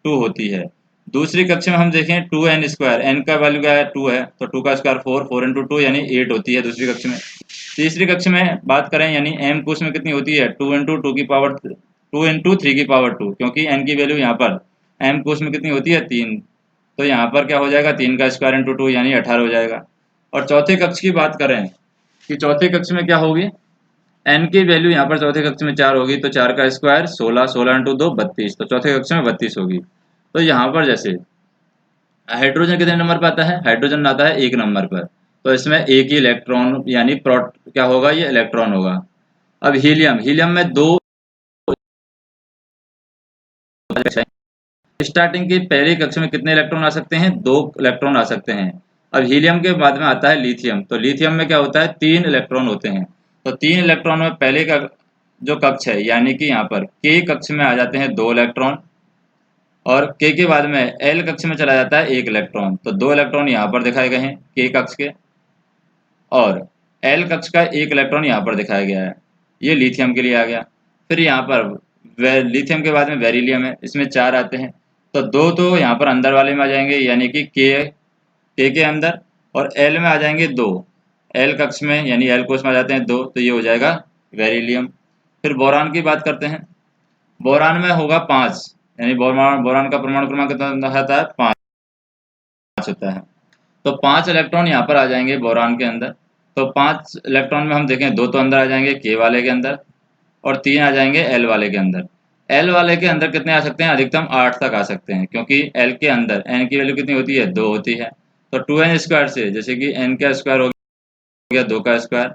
Speaker 1: 2 होती है। दूसरी कक्षा में हम देखें 2n², n का वैल्यू क्या है? 2 है, तो 2 का स्क्वायर 4, 4 इंटू 2 यानी 8 होती है दूसरी कक्षा में। तीसरी कक्षा में बात करें, यानी m कोष में कितनी होती है? 2 इंटू 2 की पावर 2 इंटू 3 की पावर 2, क्योंकि n की वैल्यू यहाँ पर m कोष में कितनी होती है? 3। तो यहाँ पर क्या हो जाएगा? 3 का स्क्वायर इंटू 2 यानी 18 हो जाएगा। और चौथे कक्ष की बात करें कि चौथे कक्ष में क्या होगी? n की वैल्यू यहाँ पर चौथे कक्ष में 4 होगी, तो 4 का स्क्वायर 16, 16 इंटू 2 32, तो चौथे कक्ष में 32 होगी। तो यहाँ पर जैसे हाइड्रोजन कितने नंबर पर आता है? हाइड्रोजन आता है 1 नंबर पर। तो इसमें एक ही इलेक्ट्रॉन यानी प्रोट क्या होगा, ये इलेक्ट्रॉन होगा। अब हीलियम, हीलियम में दो स्टार्टिंग की पहली कक्षा में कितने इलेक्ट्रॉन आ सकते हैं, 2 इलेक्ट्रॉन आ सकते हैं। अब हीलियम के बाद में आता है लिथियम, तो लिथियम में क्या होता है, 3 इलेक्ट्रॉन होते हैं। तो 3 इलेक्ट्रॉन में पहले का जो कक्ष है यानी कि यहाँ पर के कक्ष में आ जाते हैं 2 इलेक्ट्रॉन, और के बाद में एल कक्ष में चला जाता है 1 इलेक्ट्रॉन। तो 2 इलेक्ट्रॉन यहाँ पर दिखाए गए हैं के कक्ष के, और एल कक्ष का 1 इलेक्ट्रॉन यहाँ पर दिखाया गया है, ये लिथियम के लिए आ गया। फिर यहाँ पर लिथियम के बाद में बेरिलियम है, इसमें 4 आते हैं। तो 2 तो यहाँ पर अंदर वाले में आ जाएंगे यानी कि के अंदर, और एल में आ जाएंगे 2, एल कक्ष में यानी एल कोष में आ जाते हैं 2, तो ये हो जाएगा बेरिलियम। फिर बोरान की बात करते हैं, बोरान में होगा 5, यानी बोरान का परमाणु क्रमांक कितना होता है, 5 होता है। तो 5 इलेक्ट्रॉन यहाँ पर आ जाएंगे बोरान के अंदर। तो 5 इलेक्ट्रॉन में हम देखें 2 तो अंदर आ जाएंगे के वाले के अंदर, और 3 आ जाएंगे एल वाले के अंदर। एल वाले के अंदर कितने आ सकते हैं, अधिकतम 8 तक आ सकते हैं, क्योंकि एल के अंदर एन की वैल्यू कितनी होती है, 2 होती है। तो 2n स्क्वायर से, जैसे कि एन का स्क्वायर हो गया 2 का स्क्वायर,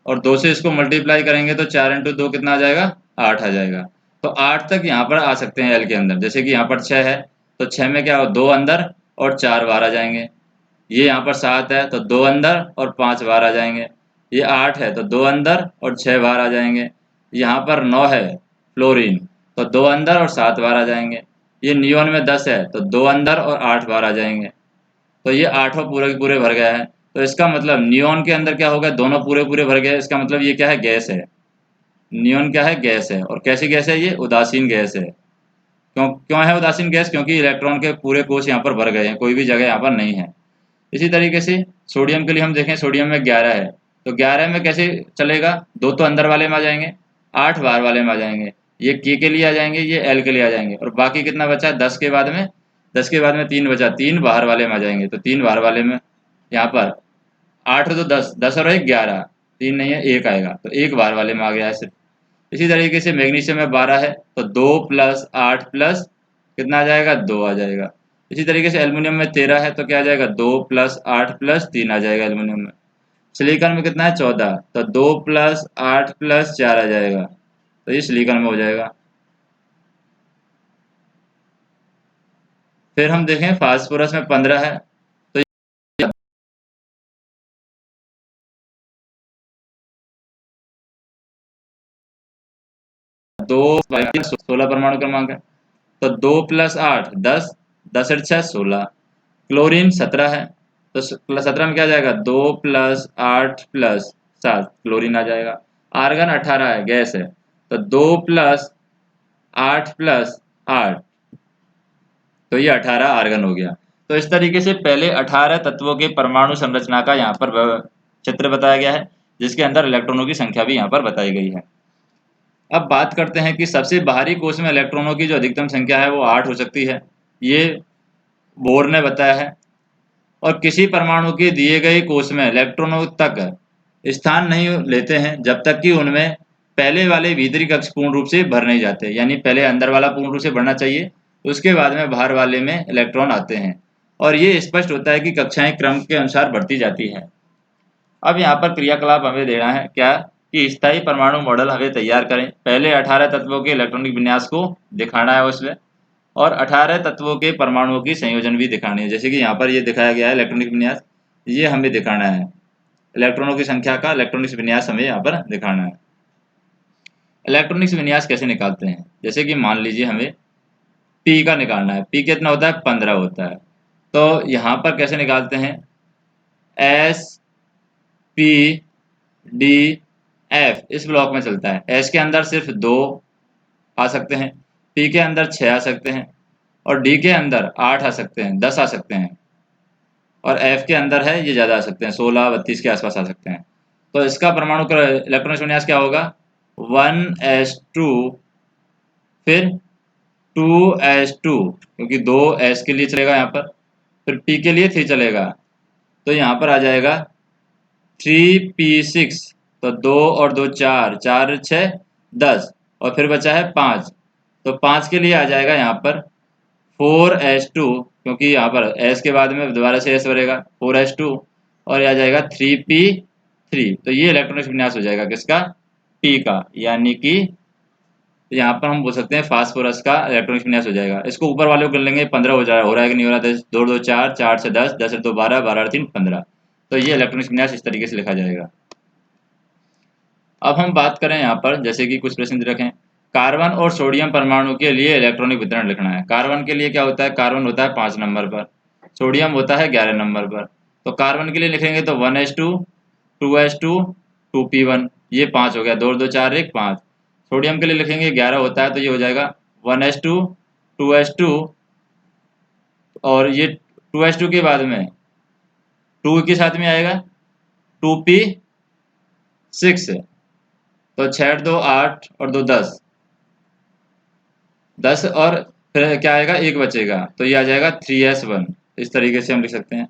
Speaker 1: और 2 से इसको मल्टीप्लाई करेंगे तो 4 इंटू 2 कितना आ जाएगा, 8 आ जाएगा। तो 8 तक यहाँ पर आ सकते हैं एल के अंदर। जैसे कि यहाँ पर 6 है, तो 6 में क्या हो, 2 अंदर और 4 बाहर आ जाएंगे। ये यहाँ पर 7 है, तो 2 अंदर और 5 बाहर आ जाएंगे। ये 8 है, तो 2 अंदर और 6 बाहर आ जाएंगे। यहाँ पर 9 है फ्लोरीन, तो 2 अंदर और 7 बाहर आ जाएंगे। ये नियोन में 10 है, तो 2 अंदर और 8 बाहर आ जाएंगे। तो ये 8 पूरे के पूरे भर गया है। तो इसका मतलब नियोन के अंदर क्या होगा, दोनों पूरे पूरे भर गए। इसका मतलब ये क्या है, गैस है। नियोन क्या है, गैस है। और कैसी गैस है, ये उदासीन गैस है। क्यों क्यों है उदासीन गैस, क्योंकि इलेक्ट्रॉन के पूरे कोष यहाँ पर भर गए हैं, कोई भी जगह यहाँ पर नहीं है। इसी तरीके से सोडियम के लिए हम देखें, सोडियम में 11 है, तो 11 में कैसे चलेगा, 2 तो अंदर वाले में आ जाएंगे, 8 बाहर वाले में आ जाएंगे। ये के लिए आ जाएंगे, ये एल के लिए आ जाएंगे, और बाकी कितना बचा, 10 के बाद में, 10 के बाद में 3 बचा, 3 बाहर वाले में आ जाएंगे। तो 3 बाहर वाले में, यहाँ पर 8 तो 10, 10 और 1 11, 3 नहीं है 1 आएगा, तो 1 बाहर वाले में आ गया है सिर्फ। इसी तरीके से मैग्नीशियम में 12 है, तो 2 प्लस 8 प्लस कितना आ जाएगा, 2 आ जाएगा। इसी तरीके से एल्युमिनियम में 13 है, तो क्या आ जाएगा, 2 प्लस 8 प्लस 3 आ जाएगा एल्युमिनियम में। सिलिकॉन में कितना है, 14, तो 2 प्लस 8 प्लस 4 आ जाएगा, तो ये सिलिकॉन में हो जाएगा। फिर हम देखें फास्फोरस में 15 है, तो 2 16 परमाणु क्रमांक है। तो 2 प्लस 8 10, 10 और 6 16। क्लोरीन 17 है, तो 17 में क्या आ जाएगा, 2 प्लस 8 प्लस 7 क्लोरीन आ जाएगा। आर्गन 18 है, गैस है, तो 2 प्लस 8 प्लस 8, तो ये 18 आर्गन हो गया। तो इस तरीके से पहले 18 तत्वों के परमाणु संरचना का यहाँ पर चित्र बताया गया है, जिसके अंदर इलेक्ट्रॉनों की संख्या भी यहाँ पर बताई गई है। अब बात करते हैं कि सबसे बाहरी कोष में इलेक्ट्रॉनों की जो अधिकतम संख्या है वो 8 हो सकती है, ये बोर ने बताया है। और किसी परमाणु के दिए गए कोष में इलेक्ट्रॉनों तक स्थान नहीं लेते हैं जब तक कि उनमें पहले वाले भीतरी कक्ष पूर्ण रूप से भर नहीं जाते। यानी पहले अंदर वाला पूर्ण रूप से भरना चाहिए, उसके बाद में बाहर वाले में इलेक्ट्रॉन आते हैं, और ये स्पष्ट होता है कि कक्षाएं क्रम के अनुसार बढ़ती जाती है। अब यहाँ पर क्रियाकलाप हमें देना है क्या, कि स्थायी परमाणु मॉडल हमें तैयार करें। पहले 18 तत्वों के इलेक्ट्रॉनिक विन्यास को दिखाना है उसमें, और 18 तत्वों के परमाणुओं की संयोजन भी दिखानी है। जैसे कि यहाँ पर ये दिखाया गया है इलेक्ट्रॉनिक विन्यास, ये हमें दिखाना है। इलेक्ट्रॉनों की संख्या का इलेक्ट्रॉनिक विन्यास हमें यहाँ पर दिखाना है। इलेक्ट्रॉनिक विन्यास कैसे निकालते हैं, जैसे कि मान लीजिए हमें पी का निकालना है। पी कितना होता है, 15 होता है। तो यहाँ पर कैसे निकालते हैं, एस पी डी एफ इस ब्लॉक में चलता है। एस के अंदर सिर्फ 2 आ सकते हैं, पी के अंदर 6 आ सकते हैं, और डी के अंदर 8 आ सकते हैं, 10 आ सकते हैं, और एफ के अंदर है ये ज़्यादा आ सकते हैं, 16 32 के आसपास आ सकते हैं। तो इसका परमाणु का इलेक्ट्रॉनिक विन्यास क्या होगा, 1s2, फिर 2s2, क्योंकि 2s के लिए चलेगा यहाँ पर, फिर p के लिए 3 चलेगा, तो यहाँ पर आ जाएगा 3p6। तो 2 और 2 4, 4 6 10, और फिर बचा है 5, तो 5 के लिए आ जाएगा यहाँ पर 4s2, क्योंकि यहाँ पर s के बाद में दोबारा से s भरेगा 4s2 और आ जाएगा 3p3। तो ये इलेक्ट्रॉनिक विन्यास हो जाएगा किसका, T का, यानी कि यहाँ पर हम बोल सकते हैं फास्फोरस का इलेक्ट्रॉनिक विन्यास हो जाएगा। इसको ऊपर वाले को कर लेंगे, 15 हो रहा है कि नहीं हो रहा, 10 2 2 4, 4 से 10, 10 से 2 12, 12 3 15। तो ये इलेक्ट्रॉनिक विन्यास इस तरीके से लिखा जाएगा। अब हम बात करें यहाँ पर, जैसे कि कुछ प्रश्न दे रखें, कार्बन और सोडियम परमाणु के लिए इलेक्ट्रॉनिक वितरण लिखना है। कार्बन के लिए क्या होता है, कार्बन होता है 5 नंबर पर, सोडियम होता है 11 नंबर पर। तो कार्बन के लिए लिखेंगे तो 1s2, 2s2, 2p1, ये 5 हो गया, 2 2 4 1 5। सोडियम के लिए लिखेंगे 11 होता है, तो ये हो जाएगा 1s2, 2s2 और ये 2s2 के बाद में 2 के साथ में आएगा 2p6। तो 6 2 8 और 2 10, 10 और फिर क्या आएगा, 1 बचेगा, तो ये आ जाएगा 3s1। इस तरीके से हम लिख सकते हैं।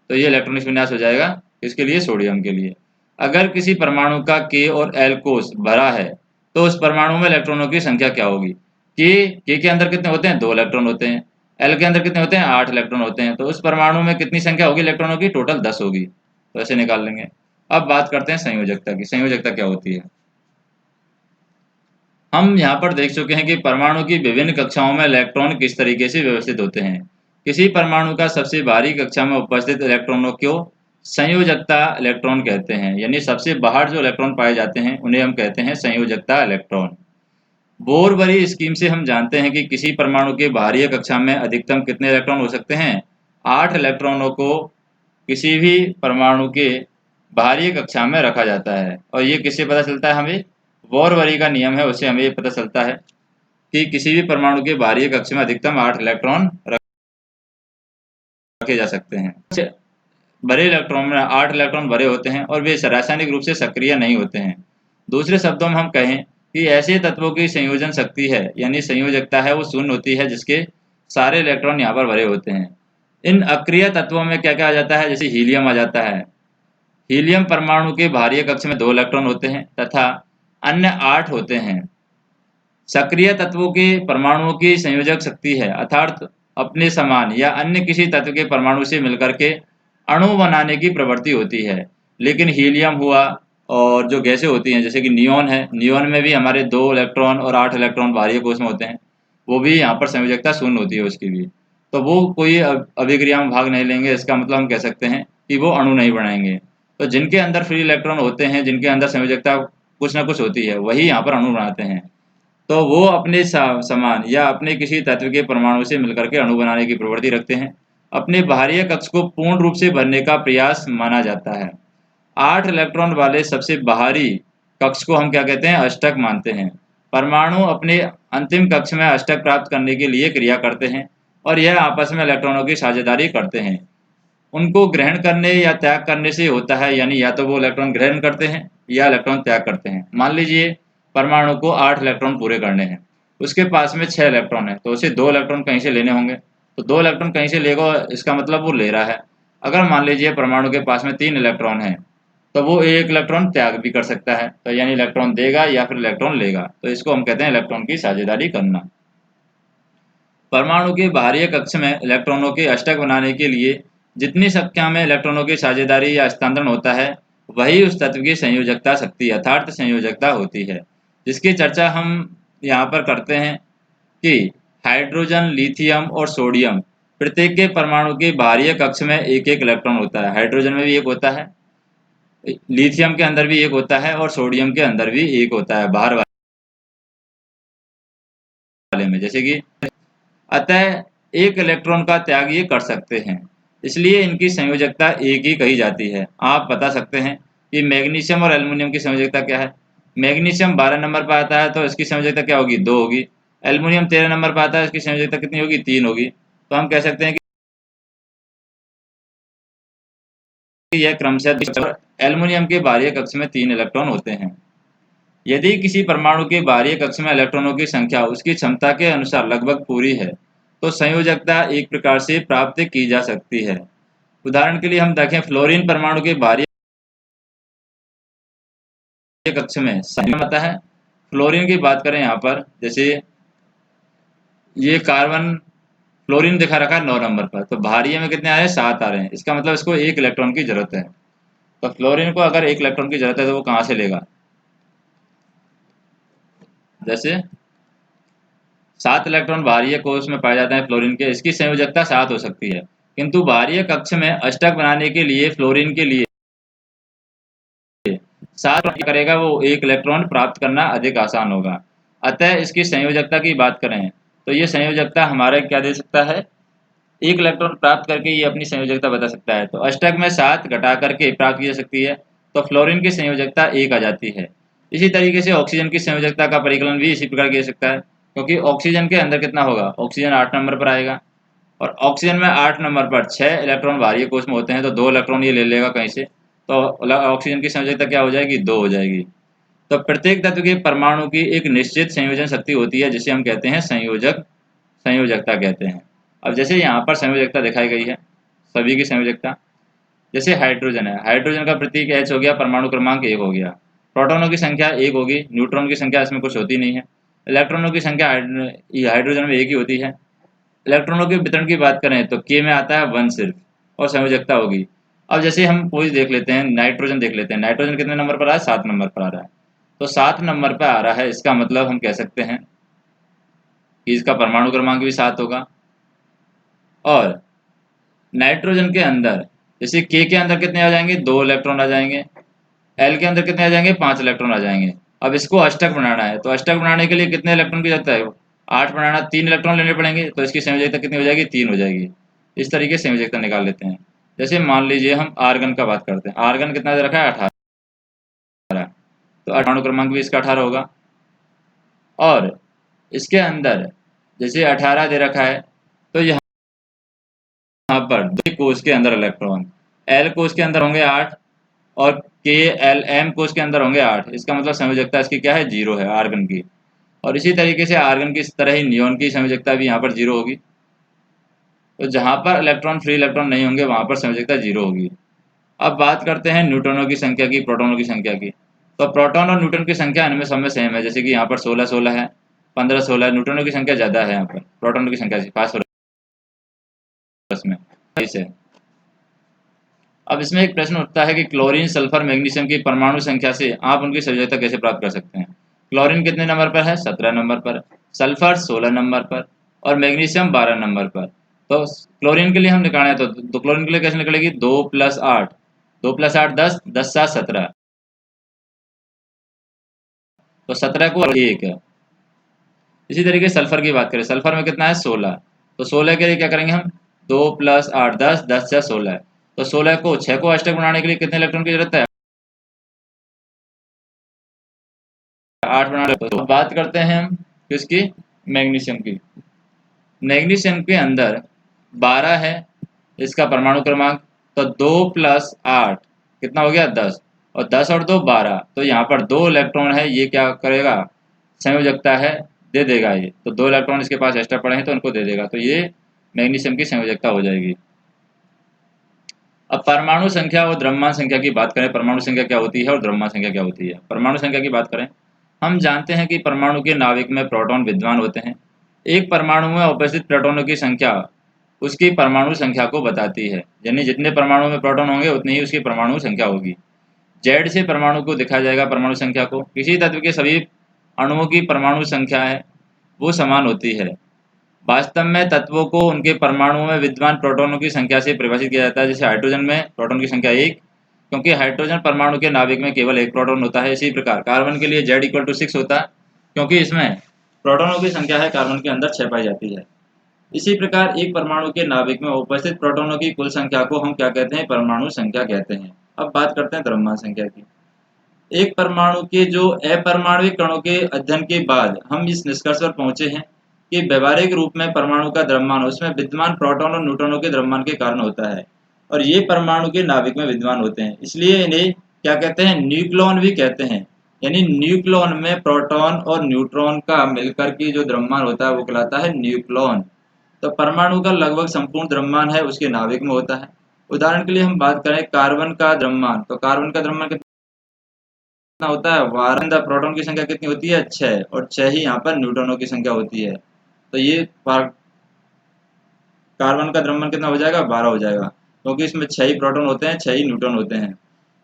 Speaker 1: तो ये इलेक्ट्रॉनिक विन्यास हो जाएगा इसके लिए, सोडियम के लिए। अगर किसी परमाणु का K और L कोष भरा है तो उस परमाणु में इलेक्ट्रॉनों की संख्या क्या होगी। K के अंदर कितने होते हैं, 2 इलेक्ट्रॉन होते हैं। L के अंदर कितने होते हैं, 8 इलेक्ट्रॉन होते हैं। तो उस परमाणु में कितनी संख्या होगी इलेक्ट्रॉनों की, टोटल 10 होगी। तो ऐसे निकाल लेंगे। अब बात करते हैं संयोजकता की। संयोजकता क्या होती है, हम यहाँ पर देख चुके हैं कि परमाणु की विभिन्न कक्षाओं में इलेक्ट्रॉन किस तरीके से व्यवस्थित होते हैं। किसी परमाणु का सबसे बाहरी कक्षा में उपस्थित इलेक्ट्रॉनों को संयोजकता इलेक्ट्रॉन कहते हैं, यानी सबसे बाहर जो इलेक्ट्रॉन पाए जाते हैं उन्हें हम कहते हैं संयोजकता इलेक्ट्रॉन। बोर-बरी स्कीम से हम जानते हैं कि किसी परमाणु के बाहरी कक्षा में अधिकतम कितने इलेक्ट्रॉन हो सकते हैं, 8 इलेक्ट्रॉनों को किसी भी परमाणु के बाहरी कक्षा में रखा जाता है। और ये किससे पता चलता है हमें, बोर-बरी का नियम है, उससे हमें ये पता चलता है कि किसी भी परमाणु के बाहरी कक्ष में अधिकतम 8 इलेक्ट्रॉन रखे जा सकते हैं। भरे इलेक्ट्रॉन में 8 इलेक्ट्रॉन भरे होते हैं और वे रासायनिक रूप से सक्रिय नहीं होते हैं। दूसरे शब्दों में हम कहें कि ऐसे तत्वों की संयोजन शक्ति है, यानी संयोजकता है, वो शून्य होती है जिसके सारे इलेक्ट्रॉन यहाँ पर भरे होते हैं। इन अक्रिय तत्वों में क्या क्या आ जाता है, जैसे हीलियम आ जाता है। हीलियम परमाणु के बाहरी कक्ष में 2 इलेक्ट्रॉन होते हैं तथा अन्य 8 होते हैं। सक्रिय तत्वों के परमाणुओं की संयोजक शक्ति है, अर्थात अपने समान या अन्य किसी तत्व के परमाणु से मिलकर के अणु बनाने की प्रवृत्ति होती है। लेकिन हीलियम हुआ और जो गैसें होती हैं जैसे कि नियोन है, नियोन में भी हमारे 2 इलेक्ट्रॉन और 8 इलेक्ट्रॉन बाहरी कोश में होते हैं, वो भी यहाँ पर संयोजकता शून्य होती है उसकी भी। तो वो कोई अभिक्रिया में भाग नहीं लेंगे, इसका मतलब हम कह सकते हैं कि वो अणु नहीं बनाएंगे। तो जिनके अंदर फ्री इलेक्ट्रॉन होते हैं, जिनके अंदर संयोजकता कुछ ना कुछ होती है, वही यहाँ पर अणु बनाते हैं। तो वो अपने समान या अपने किसी तत्व के परमाणु से मिलकर के अणु बनाने की प्रवृत्ति रखते हैं। अपने बाहरी कक्ष को पूर्ण रूप से भरने का प्रयास माना जाता है। 8 इलेक्ट्रॉन वाले सबसे बाहरी कक्ष को हम क्या कहते हैं, अष्टक मानते हैं। परमाणु अपने अंतिम कक्ष में अष्टक प्राप्त करने के लिए क्रिया करते हैं और यह आपस में इलेक्ट्रॉनों की साझेदारी करते हैं। उनको ग्रहण करने या त्याग करने से होता है, यानी या तो वो इलेक्ट्रॉन ग्रहण करते हैं या इलेक्ट्रॉन त्याग करते हैं। मान लीजिए परमाणु को 8 इलेक्ट्रॉन पूरे करने हैं, उसके पास में 6 इलेक्ट्रॉन है, तो उसे 2 इलेक्ट्रॉन कहीं से लेने होंगे। तो 2 इलेक्ट्रॉन कहीं से लेगा, इसका मतलब वो ले रहा है। अगर मान लीजिए परमाणु के पास में 3 इलेक्ट्रॉन है, तो वो 1 इलेक्ट्रॉन त्याग भी कर सकता है, तो यानी इलेक्ट्रॉन देगा या फिर इलेक्ट्रॉन लेगा। तो इसको हम कहते हैं इलेक्ट्रॉन की साझेदारी करना। परमाणु के बाहरी कक्ष में इलेक्ट्रॉनों के अष्टक बनाने के लिए जितनी संख्या में इलेक्ट्रॉनों की साझेदारी या हस्तांतरण होता है, वही उस तत्व की संयोजकता शक्ति अर्थात संयोजकता होती है, जिसकी चर्चा हम यहाँ पर करते हैं कि हाइड्रोजन, लिथियम और सोडियम प्रत्येक के परमाणु के बाहरी कक्ष में एक एक इलेक्ट्रॉन होता है। हाइड्रोजन में भी एक होता है, लिथियम के अंदर भी एक होता है और सोडियम के अंदर भी एक होता है बाहर वाले में, जैसे कि अतः एक इलेक्ट्रॉन का त्याग ये कर सकते हैं, इसलिए इनकी संयोजकता एक ही कही जाती है। आप बता सकते हैं कि मैग्नीशियम और एल्युमिनियम की संयोजकता क्या है। मैग्नीशियम 12 नंबर पर आता है, तो इसकी संयोजकता क्या होगी, 2 होगी। एल्युमिनियम 13 नंबर पर आता है, इसकी संयोजकता कितनी होगी, 3 होगी। तो हम कह सकते हैं कि यह क्रमशः एल्युमिनियम के बाहरी कक्ष में 3 इलेक्ट्रॉन होते हैं। यदि किसी परमाणु के बाहरी कक्ष में इलेक्ट्रॉनों की संख्या उसकी क्षमता के अनुसार लगभग पूरी है, तो संयोजकता एक प्रकार से प्राप्त की जा सकती है। उदाहरण के लिए हम देखें, फ्लोरीन परमाणु के बाहरी कक्ष में आता है। फ्लोरीन की बात करें यहाँ पर, जैसे ये कार्बन फ्लोरीन दिखा रखा है 9 नंबर पर, तो बाहरी में कितने आ रहे हैं 7 आ रहे हैं, इसका मतलब इसको 1 इलेक्ट्रॉन की जरूरत है। तो फ्लोरीन को अगर 1 इलेक्ट्रॉन की जरूरत है तो वो कहाँ से लेगा, जैसे 7 इलेक्ट्रॉन बाहरी कोश में पाए जाते हैं फ्लोरीन के, इसकी संयोजकता 7 हो सकती है, किंतु बाहरी कक्ष में अष्टक बनाने के लिए फ्लोरीन के लिए 7 करेगा, वो 1 इलेक्ट्रॉन प्राप्त करना अधिक आसान होगा। अतः इसकी संयोजकता की बात करें तो ये संयोजकता हमारा क्या दे सकता है, 1 इलेक्ट्रॉन प्राप्त करके ये अपनी संयोजकता बता सकता है। तो अष्टक में 7 घटा करके प्राप्त की जा सकती है, तो फ्लोरीन की संयोजकता 1 आ जाती है। इसी तरीके से ऑक्सीजन की संयोजकता का परिकलन भी इसी प्रकार किया जा सकता है, क्योंकि ऑक्सीजन के अंदर कितना होगा, ऑक्सीजन 8 नंबर पर आएगा, और ऑक्सीजन में 8 नंबर पर 6 इलेक्ट्रॉन बाहरी कोश में होते हैं, तो 2 इलेक्ट्रॉन ये ले लेगा कहीं से, तो ऑक्सीजन की संयोजकता क्या हो जाएगी, 2 हो जाएगी। तो प्रत्येक तत्व के परमाणु की एक निश्चित संयोजन शक्ति होती है, जिसे हम कहते हैं संयोजकता कहते हैं। अब जैसे यहाँ पर संयोजकता दिखाई गई है, सभी की संयोजकता, जैसे हाइड्रोजन है, हाइड्रोजन का प्रतीक H हो गया, परमाणु क्रमांक 1 हो गया, प्रोटॉनों की संख्या 1 होगी, न्यूट्रॉन की संख्या इसमें कुछ होती नहीं है, इलेक्ट्रॉनों की संख्या हाइड्रोजन में 1 ही होती है। इलेक्ट्रॉनों के वितरण की बात करें तो K में आता है 1 सिर्फ, और संयोजकता होगी। अब जैसे हम कोई देख लेते हैं, नाइट्रोजन देख लेते हैं, नाइट्रोजन कितने नंबर पर आ रहा है, 7 नंबर पर आ रहा है, तो 7 नंबर पर आ रहा है, इसका मतलब हम कह सकते हैं कि इसका परमाणु क्रमांक भी 7 होगा। और नाइट्रोजन के अंदर जैसे के अंदर कितने आ जाएंगे, 2 इलेक्ट्रॉन आ जाएंगे, एल के अंदर कितने आ जाएंगे, 5 इलेक्ट्रॉन आ जाएंगे। अब इसको अष्टक बनाना है, तो अष्टक बनाने के लिए कितने इलेक्ट्रॉन की जरूरत है, 8 बनाना, 3 इलेक्ट्रॉन लेने पड़ेंगे, तो इसकी संयोजकता कितनी हो जाएगी, 3 हो जाएगी। इस तरीके से संयोजकता निकाल लेते हैं। जैसे मान लीजिए हम आर्गन का बात करते हैं, आर्गन कितना दे रखा है, 18, तो परमाणु क्रमांक भी इसका 18 होगा। और इसके अंदर जैसे 18 दे रखा है, तो यहाँ पर दो कोश के अंदर इलेक्ट्रॉन, एल कोश के अंदर होंगे 8, और के एल एम कोश के अंदर होंगे 8, इसका मतलब संयोजकता इसकी क्या है, 0 है आर्गन की। और इसी तरीके से आर्गन की तरह ही नियोन की संयोजकता भी यहाँ पर 0 होगी। तो जहाँ पर इलेक्ट्रॉन फ्री इलेक्ट्रॉन नहीं होंगे वहाँ पर संयोजकता 0 होगी। अब बात करते हैं न्यूट्रॉनों की संख्या की, प्रोटॉनों की संख्या की। तो प्रोटॉन और न्यूट्रॉन की संख्या इनमें सब में सेम है, जैसे कि यहाँ पर 16 है, 15 16 है, न्यूट्रॉनों की संख्या ज़्यादा है यहाँ पर प्रोटॉनों की संख्या से, फास्फोरस में 22 है। अब इसमें एक प्रश्न उठता है कि क्लोरीन, सल्फर, मैग्नीशियम की परमाणु संख्या से आप उनकी संयोजकता कैसे प्राप्त कर सकते हैं। क्लोरीन कितने नंबर पर है, 17 नंबर पर, सल्फर 16 नंबर पर, और मैग्नीशियम 12 नंबर पर। तो क्लोरीन के लिए हम निकालें तो क्लोरीन के लिए कैसे निकलेगी, 2 + 8, 2 + 8 10, 10 7 17, तो 17 को 1 है। इसी तरीके सल्फर की बात करें, सल्फर में कितना है, 16, तो 16 के लिए क्या करेंगे हम, 2 + 8 10, 10 से 16, तो 16 को 6 को अष्टक बनाने के लिए कितने इलेक्ट्रॉन की जरूरत है, 8 बना लेते हैं। तो बात करते हैं हम किसकी, मैग्नीशियम की। मैग्नीशियम के अंदर 12 है इसका परमाणु क्रमांक, तो 2 + 8 कितना हो गया, 10, और 10 और 2 12, तो यहाँ पर 2 इलेक्ट्रॉन है, ये क्या करेगा, संयोजकता है, दे देगा ये, तो 2 इलेक्ट्रॉन इसके पास एक्स्ट्रा पड़े हैं तो उनको दे देगा, तो ये मैग्नीशियम की संयोजकता हो जाएगी। अब परमाणु संख्या और द्रव्यमान संख्या की बात करें, परमाणु संख्या क्या होती है और द्रव्यमान संख्या क्या होती है। परमाणु संख्या की बात करें, हम जानते हैं कि परमाणु के नाभिक में प्रोटॉन विद्यमान होते हैं। एक परमाणु में उपस्थित प्रोटॉनों की संख्या उसकी परमाणु संख्या को बताती है, यानी जितने परमाणु में प्रोटॉन होंगे उतनी ही उसकी परमाणु संख्या होगी। जेड से परमाणु को दिखाया जाएगा, परमाणु संख्या को। किसी तत्व के सभी अणुओं की परमाणु संख्या है वो समान होती है। वास्तव में तत्वों को उनके परमाणुओं में विद्यमान प्रोटॉनों की संख्या से परिभाषित किया जाता है। जैसे हाइड्रोजन में प्रोटॉन की संख्या 1, क्योंकि हाइड्रोजन परमाणु के नाभिक में केवल 1 प्रोटॉन होता है। इसी प्रकार कार्बन के लिए Z = 6 होता है, क्योंकि इसमें प्रोटॉनों की संख्या है कार्बन के अंदर 6 पाई जाती है। इसी प्रकार एक परमाणु के नाभिक में उपस्थित प्रोटॉनों की कुल संख्या को हम क्या कहते हैं, परमाणु संख्या कहते हैं। अब बात करते हैं द्रव्यमान संख्या की। एक परमाणु के जो अपरमाणविक कणों के अध्ययन के बाद हम इस निष्कर्ष पर पहुंचे हैं कि व्यवहारिक रूप में परमाणु का द्रव्यमान उसमें विद्यमान प्रोटॉन और न्यूट्रॉनों के द्रव्यमान के कारण होता है, और ये परमाणु के नाभिक में विद्यमान होते हैं, इसलिए इन्हें क्या कहते हैं, न्यूक्लियॉन भी कहते हैं। यानी न्यूक्लियॉन में प्रोटॉन और न्यूट्रॉन का मिलकर के जो द्रव्यमान होता है वो कहलाता है न्यूक्लियॉन। तो परमाणु का लगभग संपूर्ण द्रव्यमान है उसके नाभिक में होता है। उदाहरण के लिए हम बात करें कार्बन का द्रव्यमान, तो कार्बन का द्रव्यमान कितना होता है, 12, प्रोटॉन की संख्या कितनी होती है, 6, और 6 ही यहाँ पर न्यूट्रॉनों की संख्या होती है। तो ये कार्बन का द्रव्यमान कितना हो जाएगा, 12 हो जाएगा, क्योंकि इसमें 6 ही प्रोटॉन होते हैं, 6 ही न्यूट्रॉन होते हैं।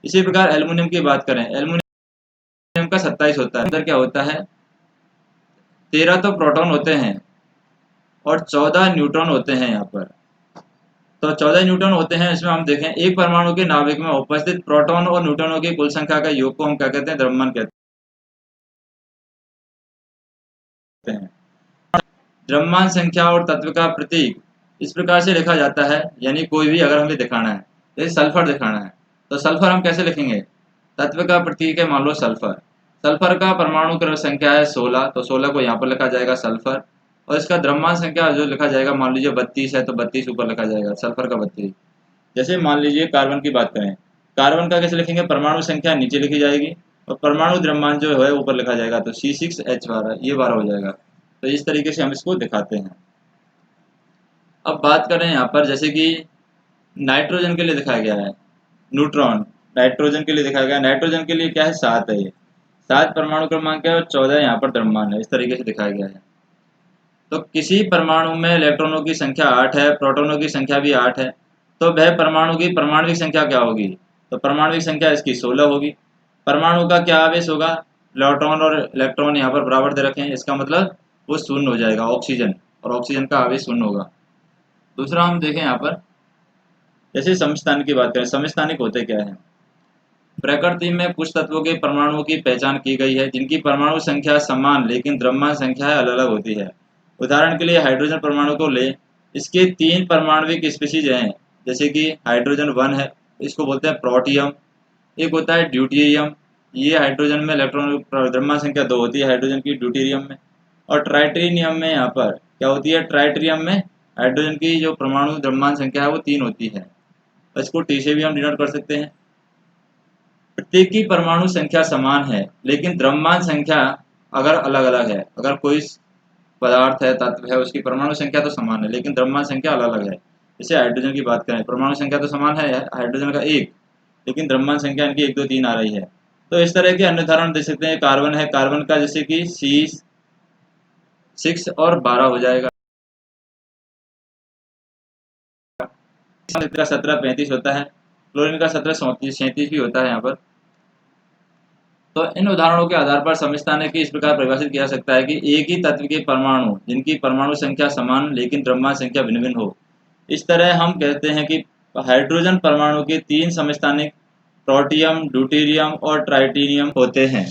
Speaker 1: इसी प्रकार एल्युमिनियम की बात करें, एल्युमिनियम का 27 होता है, अंदर क्या होता है, 13 तो प्रोटॉन होते हैं और 14 न्यूट्रॉन होते हैं यहाँ पर। तो 14 न्यूट्रॉन होते हैं, इसमें हम देखें एक परमाणु के नाभिक में उपस्थित प्रोटॉन और न्यूट्रॉनों की कुल संख्या का योग को हम क्या कहते हैं, द्रव्यमान कहते हैं। द्रव्यमान संख्या और तत्व का प्रतीक इस प्रकार से लिखा जाता है, यानी कोई भी अगर हमें दिखाना है, जैसे सल्फर दिखाना है, तो सल्फर हम कैसे लिखेंगे, तत्व का प्रतीक है मान लो सल्फर। सल्फर का परमाणु क्रम संख्या है 16, तो 16 को यहाँ पर लिखा जाएगा सल्फर, और इसका द्रव्यमान संख्या जो लिखा जाएगा, मान लीजिए 32 है तो 32 ऊपर लिखा जाएगा, सल्फर का 32। जैसे मान लीजिए कार्बन की बात करें, कार्बन का कैसे लिखेंगे, परमाणु संख्या नीचे लिखी जाएगी और परमाणु द्रव्यमान जो है ऊपर लिखा जाएगा, तो C6H12 ये 12 हो जाएगा। तो इस तरीके से हम इसको दिखाते हैं। अब बात करें यहाँ पर, जैसे कि नाइट्रोजन के लिए दिखाया गया है, न्यूट्रॉन नाइट्रोजन के लिए दिखाया गया है, नाइट्रोजन के लिए क्या है, 7 है, ये 7 परमाणु क्रमांक है और 14 यहाँ पर द्रव्यमान है, इस तरीके से दिखाया गया है। तो किसी परमाणु में इलेक्ट्रॉनों की संख्या 8 है, प्रोटॉनों की संख्या भी 8 है, तो वह परमाणु की परमाणविक संख्या क्या होगी, तो परमाणविक संख्या इसकी 16 होगी। परमाणु का क्या आवेश होगा, प्रोटॉन और इलेक्ट्रॉन यहाँ पर बराबर दे रखे हैं, इसका मतलब वो शून्य हो जाएगा, ऑक्सीजन, और ऑक्सीजन का आवेश शून्य होगा। दूसरा हम देखें यहाँ पर, जैसे समस्थानिक की बात करें, समस्थानिक होते क्या है, प्रकृति में कुछ तत्वों के परमाणुओं की पहचान की गई है जिनकी परमाणु संख्या समान लेकिन द्रव्यमान संख्या अलग अलग होती है। उदाहरण के लिए हाइड्रोजन परमाणु को ले, इसके 3 परमाणविक स्पीशीज हैं, जैसे कि हाइड्रोजन 1 है, इसको बोलते हैं प्रोटियम, एक होता है ड्यूटेरियम, ये हाइड्रोजन में इलेक्ट्रॉन द्रव्यमान संख्या 2 होती है हाइड्रोजन की ड्यूटेरियम में, और ट्राइटेरियम में यहाँ पर क्या होती है, ट्राइटेरियम में हाइड्रोजन की जो परमाणु द्रव्यमान संख्या है वो 3 होती है। इसको टी से भी हम डिनोट कर सकते हैं। प्रत्येक की परमाणु संख्या समान है लेकिन द्रव्यमान संख्या अगर अलग अलग है, अगर कोई पदार्थ है, तत्व है, उसकी परमाणु संख्या तो समान है लेकिन द्रव्यमान संख्या अलग अलग है। जैसे हाइड्रोजन की बात करें, परमाणु संख्या तो समान है हाइड्रोजन का 1, लेकिन द्रव्यमान संख्या इनकी 1 2 3 आ रही है। तो इस तरह के अन्य उदाहरण दे सकते हैं। कार्बन है, कार्बन का जैसे कि C6 और 12 हो जाएगा, का 17 35 होता है, क्लोरीन का 17 37 37 भी होता है यहाँ पर। तो इन उदाहरणों के आधार पर समस्थानिक की इस प्रकार परिभाषित किया जा सकता है कि एक ही तत्व के परमाणु जिनकी परमाणु संख्या समान लेकिन द्रव्यमान संख्या भिन्न भिन्न हो। इस तरह हम कहते हैं कि हाइड्रोजन परमाणु के 3 समस्थानिक प्रोटियम, ड्यूटेरियम और ट्राइटेरियम होते हैं।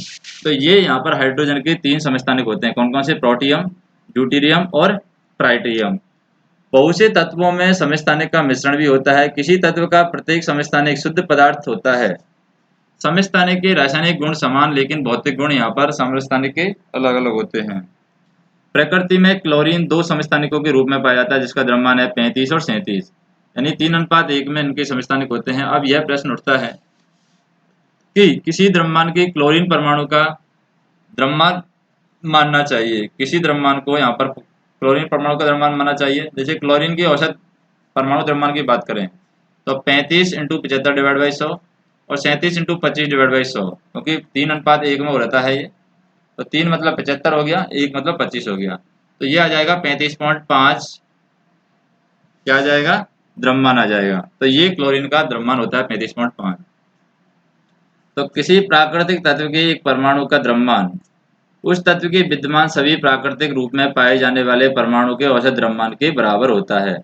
Speaker 1: तो ये यहाँ पर हाइड्रोजन के 3 समस्थानिक होते हैं, कौन कौन से, प्रोटियम, ड्यूटेरियम और ट्राइटेरियम। बहुत से तत्वों में समस्थानिक का मिश्रण भी होता है। किसी तत्व का प्रत्येक समस्थानिक शुद्ध पदार्थ होता है। समस्थानिक के रासायनिक गुण समान लेकिन भौतिक गुण यहाँ पर समस्थानिक के अलग अलग होते हैं। प्रकृति में क्लोरीन 2 समस्थानिकों के रूप में पाया जाता है जिसका द्रव्यमान है 35 और 37, यानी 3:1 में इनके समस्थानिक होते हैं। अब यह प्रश्न उठता है कि किसी द्रव्यमान के क्लोरीन परमाणु का द्रव्यमान मानना चाहिए, किसी द्रव्यमान को यहाँ पर क्लोरीन परमाणु का द्रव्यमान मानना चाहिए। जैसे क्लोरीन की औसत परमाणु द्रव्यमान की बात करें तो 35 × 75 डिवाइड बाई 100 और 37 × 25 डिवाइड बाई 100, क्योंकि 3:1 में हो रहता है ये, तो 3 मतलब 75 हो गया, 1 मतलब 25 हो गया, तो ये आ जाएगा 35.5, क्या आ जाएगा, द्रव्यमान आ जाएगा। तो ये क्लोरीन का द्रव्यमान होता है 35.5। तो किसी प्राकृतिक तत्व के एक परमाणु का द्रव्यमान उस तत्व के विद्यमान सभी प्राकृतिक रूप में पाए जाने वाले परमाणु के औसत द्रव्यमान के बराबर होता है।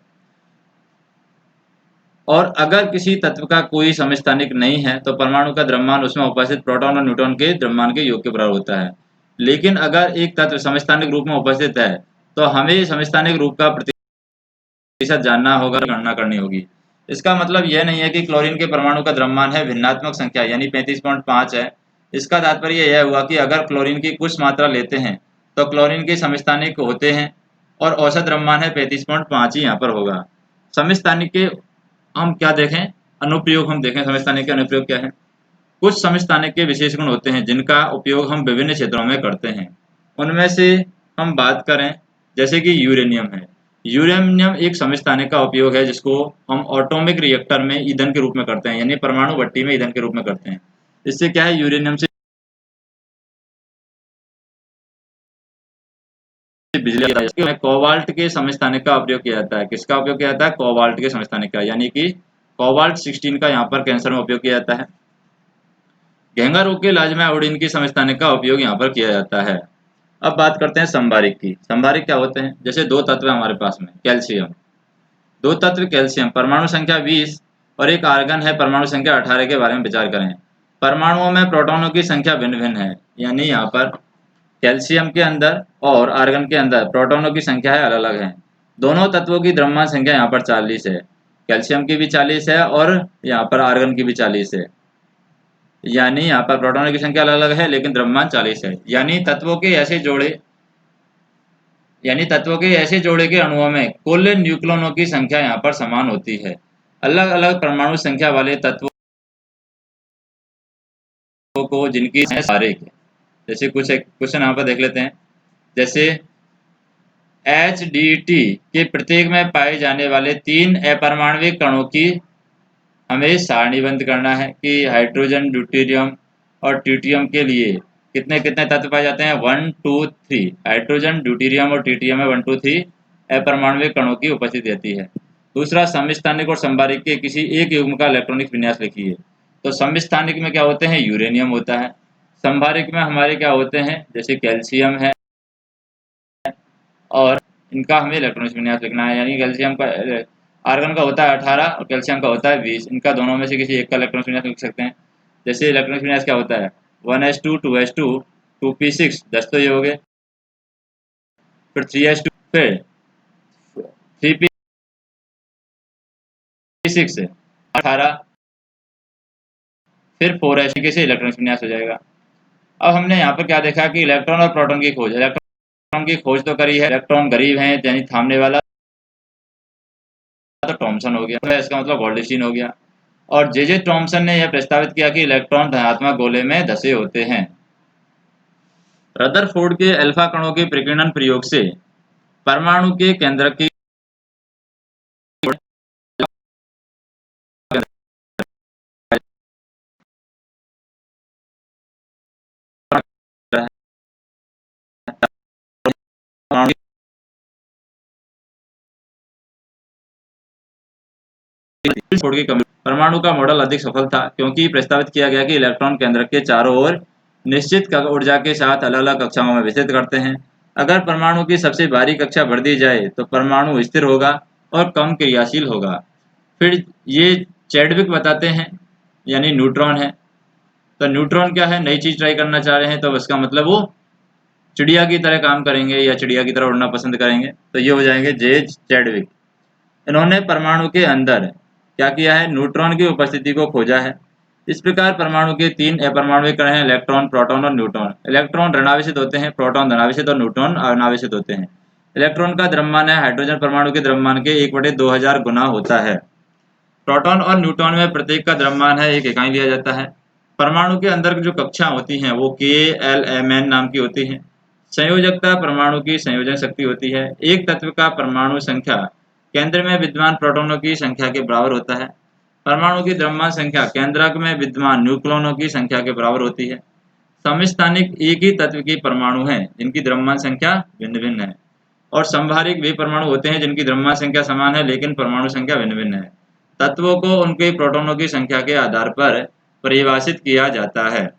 Speaker 1: और अगर किसी तत्व का कोई समस्थानिक नहीं है तो परमाणु का द्रव्यमान उसमें उपस्थित प्रोटॉन और न्यूट्रॉन के द्रव्यमान के योग के बराबर होता है। लेकिन अगर एक तत्व समस्थानिक रूप में उपस्थित है तो हमें समस्थानिक रूप का प्रतिशत जानना होगा, गणना करनी होगी। इसका मतलब यह नहीं है कि क्लोरीन के परमाणु का द्रव्यमान है भिन्नात्मक संख्या यानी 35.5 है। इसका तात्पर्य यह हुआ कि अगर क्लोरीन की कुछ मात्रा लेते हैं तो क्लोरीन के समस्थानिक होते हैं और औसत द्रव्यमान है 35.5 ही यहाँ पर होगा। समस्थानिक के हम क्या देखें, अनुप्रयोग हम देखें, समस्थानिक के अनुप्रयोग क्या है। कुछ समस्थानिक के विशेष गुण होते हैं जिनका उपयोग हम विभिन्न क्षेत्रों में करते हैं। उनमें से हम बात करें जैसे कि यूरेनियम है। यूरेनियम एक समस्थानिक का उपयोग है जिसको हम एटॉमिक रिएक्टर में ईंधन के रूप में करते हैं, यानी परमाणु भट्टी में ईंधन के रूप में करते हैं। इससे क्या है, यूरेनियम से बिजली में कोबाल्ट के समस्थानिक का उपयोग किया जाता है। किसका उपयोग किया जाता है? कोबाल्ट के समस्थानिक का, यानी कि कोबाल्ट 16 का यहाँ पर कैंसर में उपयोग किया जाता है। घेंगा रोग के इलाज में आयोडीन की समस्थानिक का उपयोग यहाँ पर किया जाता है। अब बात करते हैं संभारिक की। संभारिक क्या होते हैं? जैसे दो तत्व हमारे पास में, कैल्शियम, दो तत्व कैल्शियम, परमाणु संख्या 20 और एक आर्गन है परमाणु संख्या 18 के बारे में विचार करें। परमाणुओं में प्रोटॉनों की संख्या भिन्न भिन्न है, यानी यहाँ पर कैल्शियम के अंदर और आर्गन के अंदर प्रोटॉनों की संख्या है अलग अलग है। दोनों तत्वों की द्रव्यमान संख्या यहाँ पर 40 है, कैल्शियम की भी 40 है और यहाँ पर आर्गन की भी 40 है, यानी यहाँ पर प्रोटॉनों की संख्या अलग अलग है लेकिन द्रव्यमान 40 है। तत्वों के ऐसे जोड़े के अणुओं में कुल न्यूक्लियनों की संख्या यहाँ पर समान होती है। अलग अलग परमाणु संख्या वाले तत्वों को जिनकी सारे, जैसे कुछ क्वेश्चन यहाँ पर देख लेते हैं। जैसे HDT के प्रत्येक में पाए जाने वाले 3 अपरमाणविक कणों की हमें सारणीबद्ध करना है कि हाइड्रोजन, ड्यूटेरियम और ट्यूटियम के लिए कितने कितने तत्व पाए जाते हैं? 1 2 3। हाइड्रोजन, ड्यूटेरियम और ट्यूटियम में 1 2 3 अपरमाणविक कणों की उपस्थिति रहती है। दूसरा, समस्थानिक और संभारिक के किसी एक युग्म का इलेक्ट्रॉनिक विन्यास लिखिए। तो समस्थानिक में क्या होते हैं? यूरेनियम होता है। संभारिक में हमारे क्या होते हैं? जैसे कैल्शियम है और इनका हमें इलेक्ट्रॉनिक विन्यास लिखना है, यानी कैल्शियम का आर्गन का होता है 18 और कैल्शियम का होता है 20। इनका दोनों में से किसी एक का इलेक्ट्रॉनिक विन्यास लिख सकते हैं। जैसे इलेक्ट्रॉनिक विन्यास क्या होता है? 1s2 2s2 2p6, 10 तो ये हो गए, फिर 3s2, फिर 3p6 18, फिर 4s2 से इलेक्ट्रॉनिक विन्यास हो जाएगा। अब हमने यहाँ पर क्या देखा कि इलेक्ट्रॉन और प्रोटॉन की खोज, इलेक्ट्रॉन की खोज तो करी है, इलेक्ट्रॉन गरीब है यानी थामने वाला तो थॉमसन हो गया, तो इसका मतलब गोल्डस्टीन हो गया। और जे थॉमसन ने यह प्रस्तावित किया कि इलेक्ट्रॉन धनात्मक गोले में धसे होते हैं। रदरफोर्ड के अल्फा कणों के प्रकीर्णन प्रयोग से परमाणु के केंद्र की परमाणु का मॉडल अधिक सफल था क्योंकि प्रस्तावित किया गया कि इलेक्ट्रॉन केंद्र के चारों ओर निश्चित ऊर्जा के साथ अलग अलग कक्षाओं में विस्तारित करते हैं। अगर परमाणु की सबसे बाहरी कक्षा भर दी जाए तो परमाणु स्थिर होगा और कम क्रियाशील होगा। फिर ये चैडविक बताते हैं, यानी न्यूट्रॉन है। तो न्यूट्रॉन क्या है? नई चीज ट्राई करना चाह रहे हैं, तो इसका मतलब वो चिड़िया की तरह काम करेंगे या चिड़िया की तरह उड़ना पसंद करेंगे, तो ये हो जाएंगे जे चैडविक। इन्होंने परमाणु के अंदर क्या किया है? न्यूट्रॉन की उपस्थिति को खोजा है। इस प्रकार परमाणु के 3 अपरमाणविक कण हैं, इलेक्ट्रॉन, प्रोटॉन और न्यूट्रॉन। इलेक्ट्रॉन ऋणावेशित होते हैं, प्रोटॉन धनावेशित और न्यूट्रॉन अनावेशित होते हैं। इलेक्ट्रॉन का द्रव्यमान है हाइड्रोजन परमाणु के द्रव्यमान के 1/2000 गुना होता है। प्रोटॉन और न्यूट्रॉन में प्रत्येक का द्रव्यमान है 1 इकाई लिया जाता है। परमाणु के अंदर जो कक्षा होती हैं वो KLMN नाम की होती हैं। संयोजकता परमाणु की संयोजन शक्ति होती है। एक तत्व का परमाणु संख्या केंद्र में विद्यमान प्रोटॉनों की संख्या के बराबर होता है। परमाणु की द्रव्यमान संख्या केंद्रक में विद्यमान न्यूक्लियनों की संख्या के बराबर होती है। समस्थानिक एक ही तत्व के परमाणु हैं जिनकी द्रव्यमान संख्या भिन्न भिन्न है, और संभारिक वे परमाणु होते हैं जिनकी द्रव्यमान संख्या समान है लेकिन परमाणु संख्या भिन्न भिन्न है। तत्वों को उनके प्रोटॉनों की संख्या के आधार पर परिभाषित किया जाता है।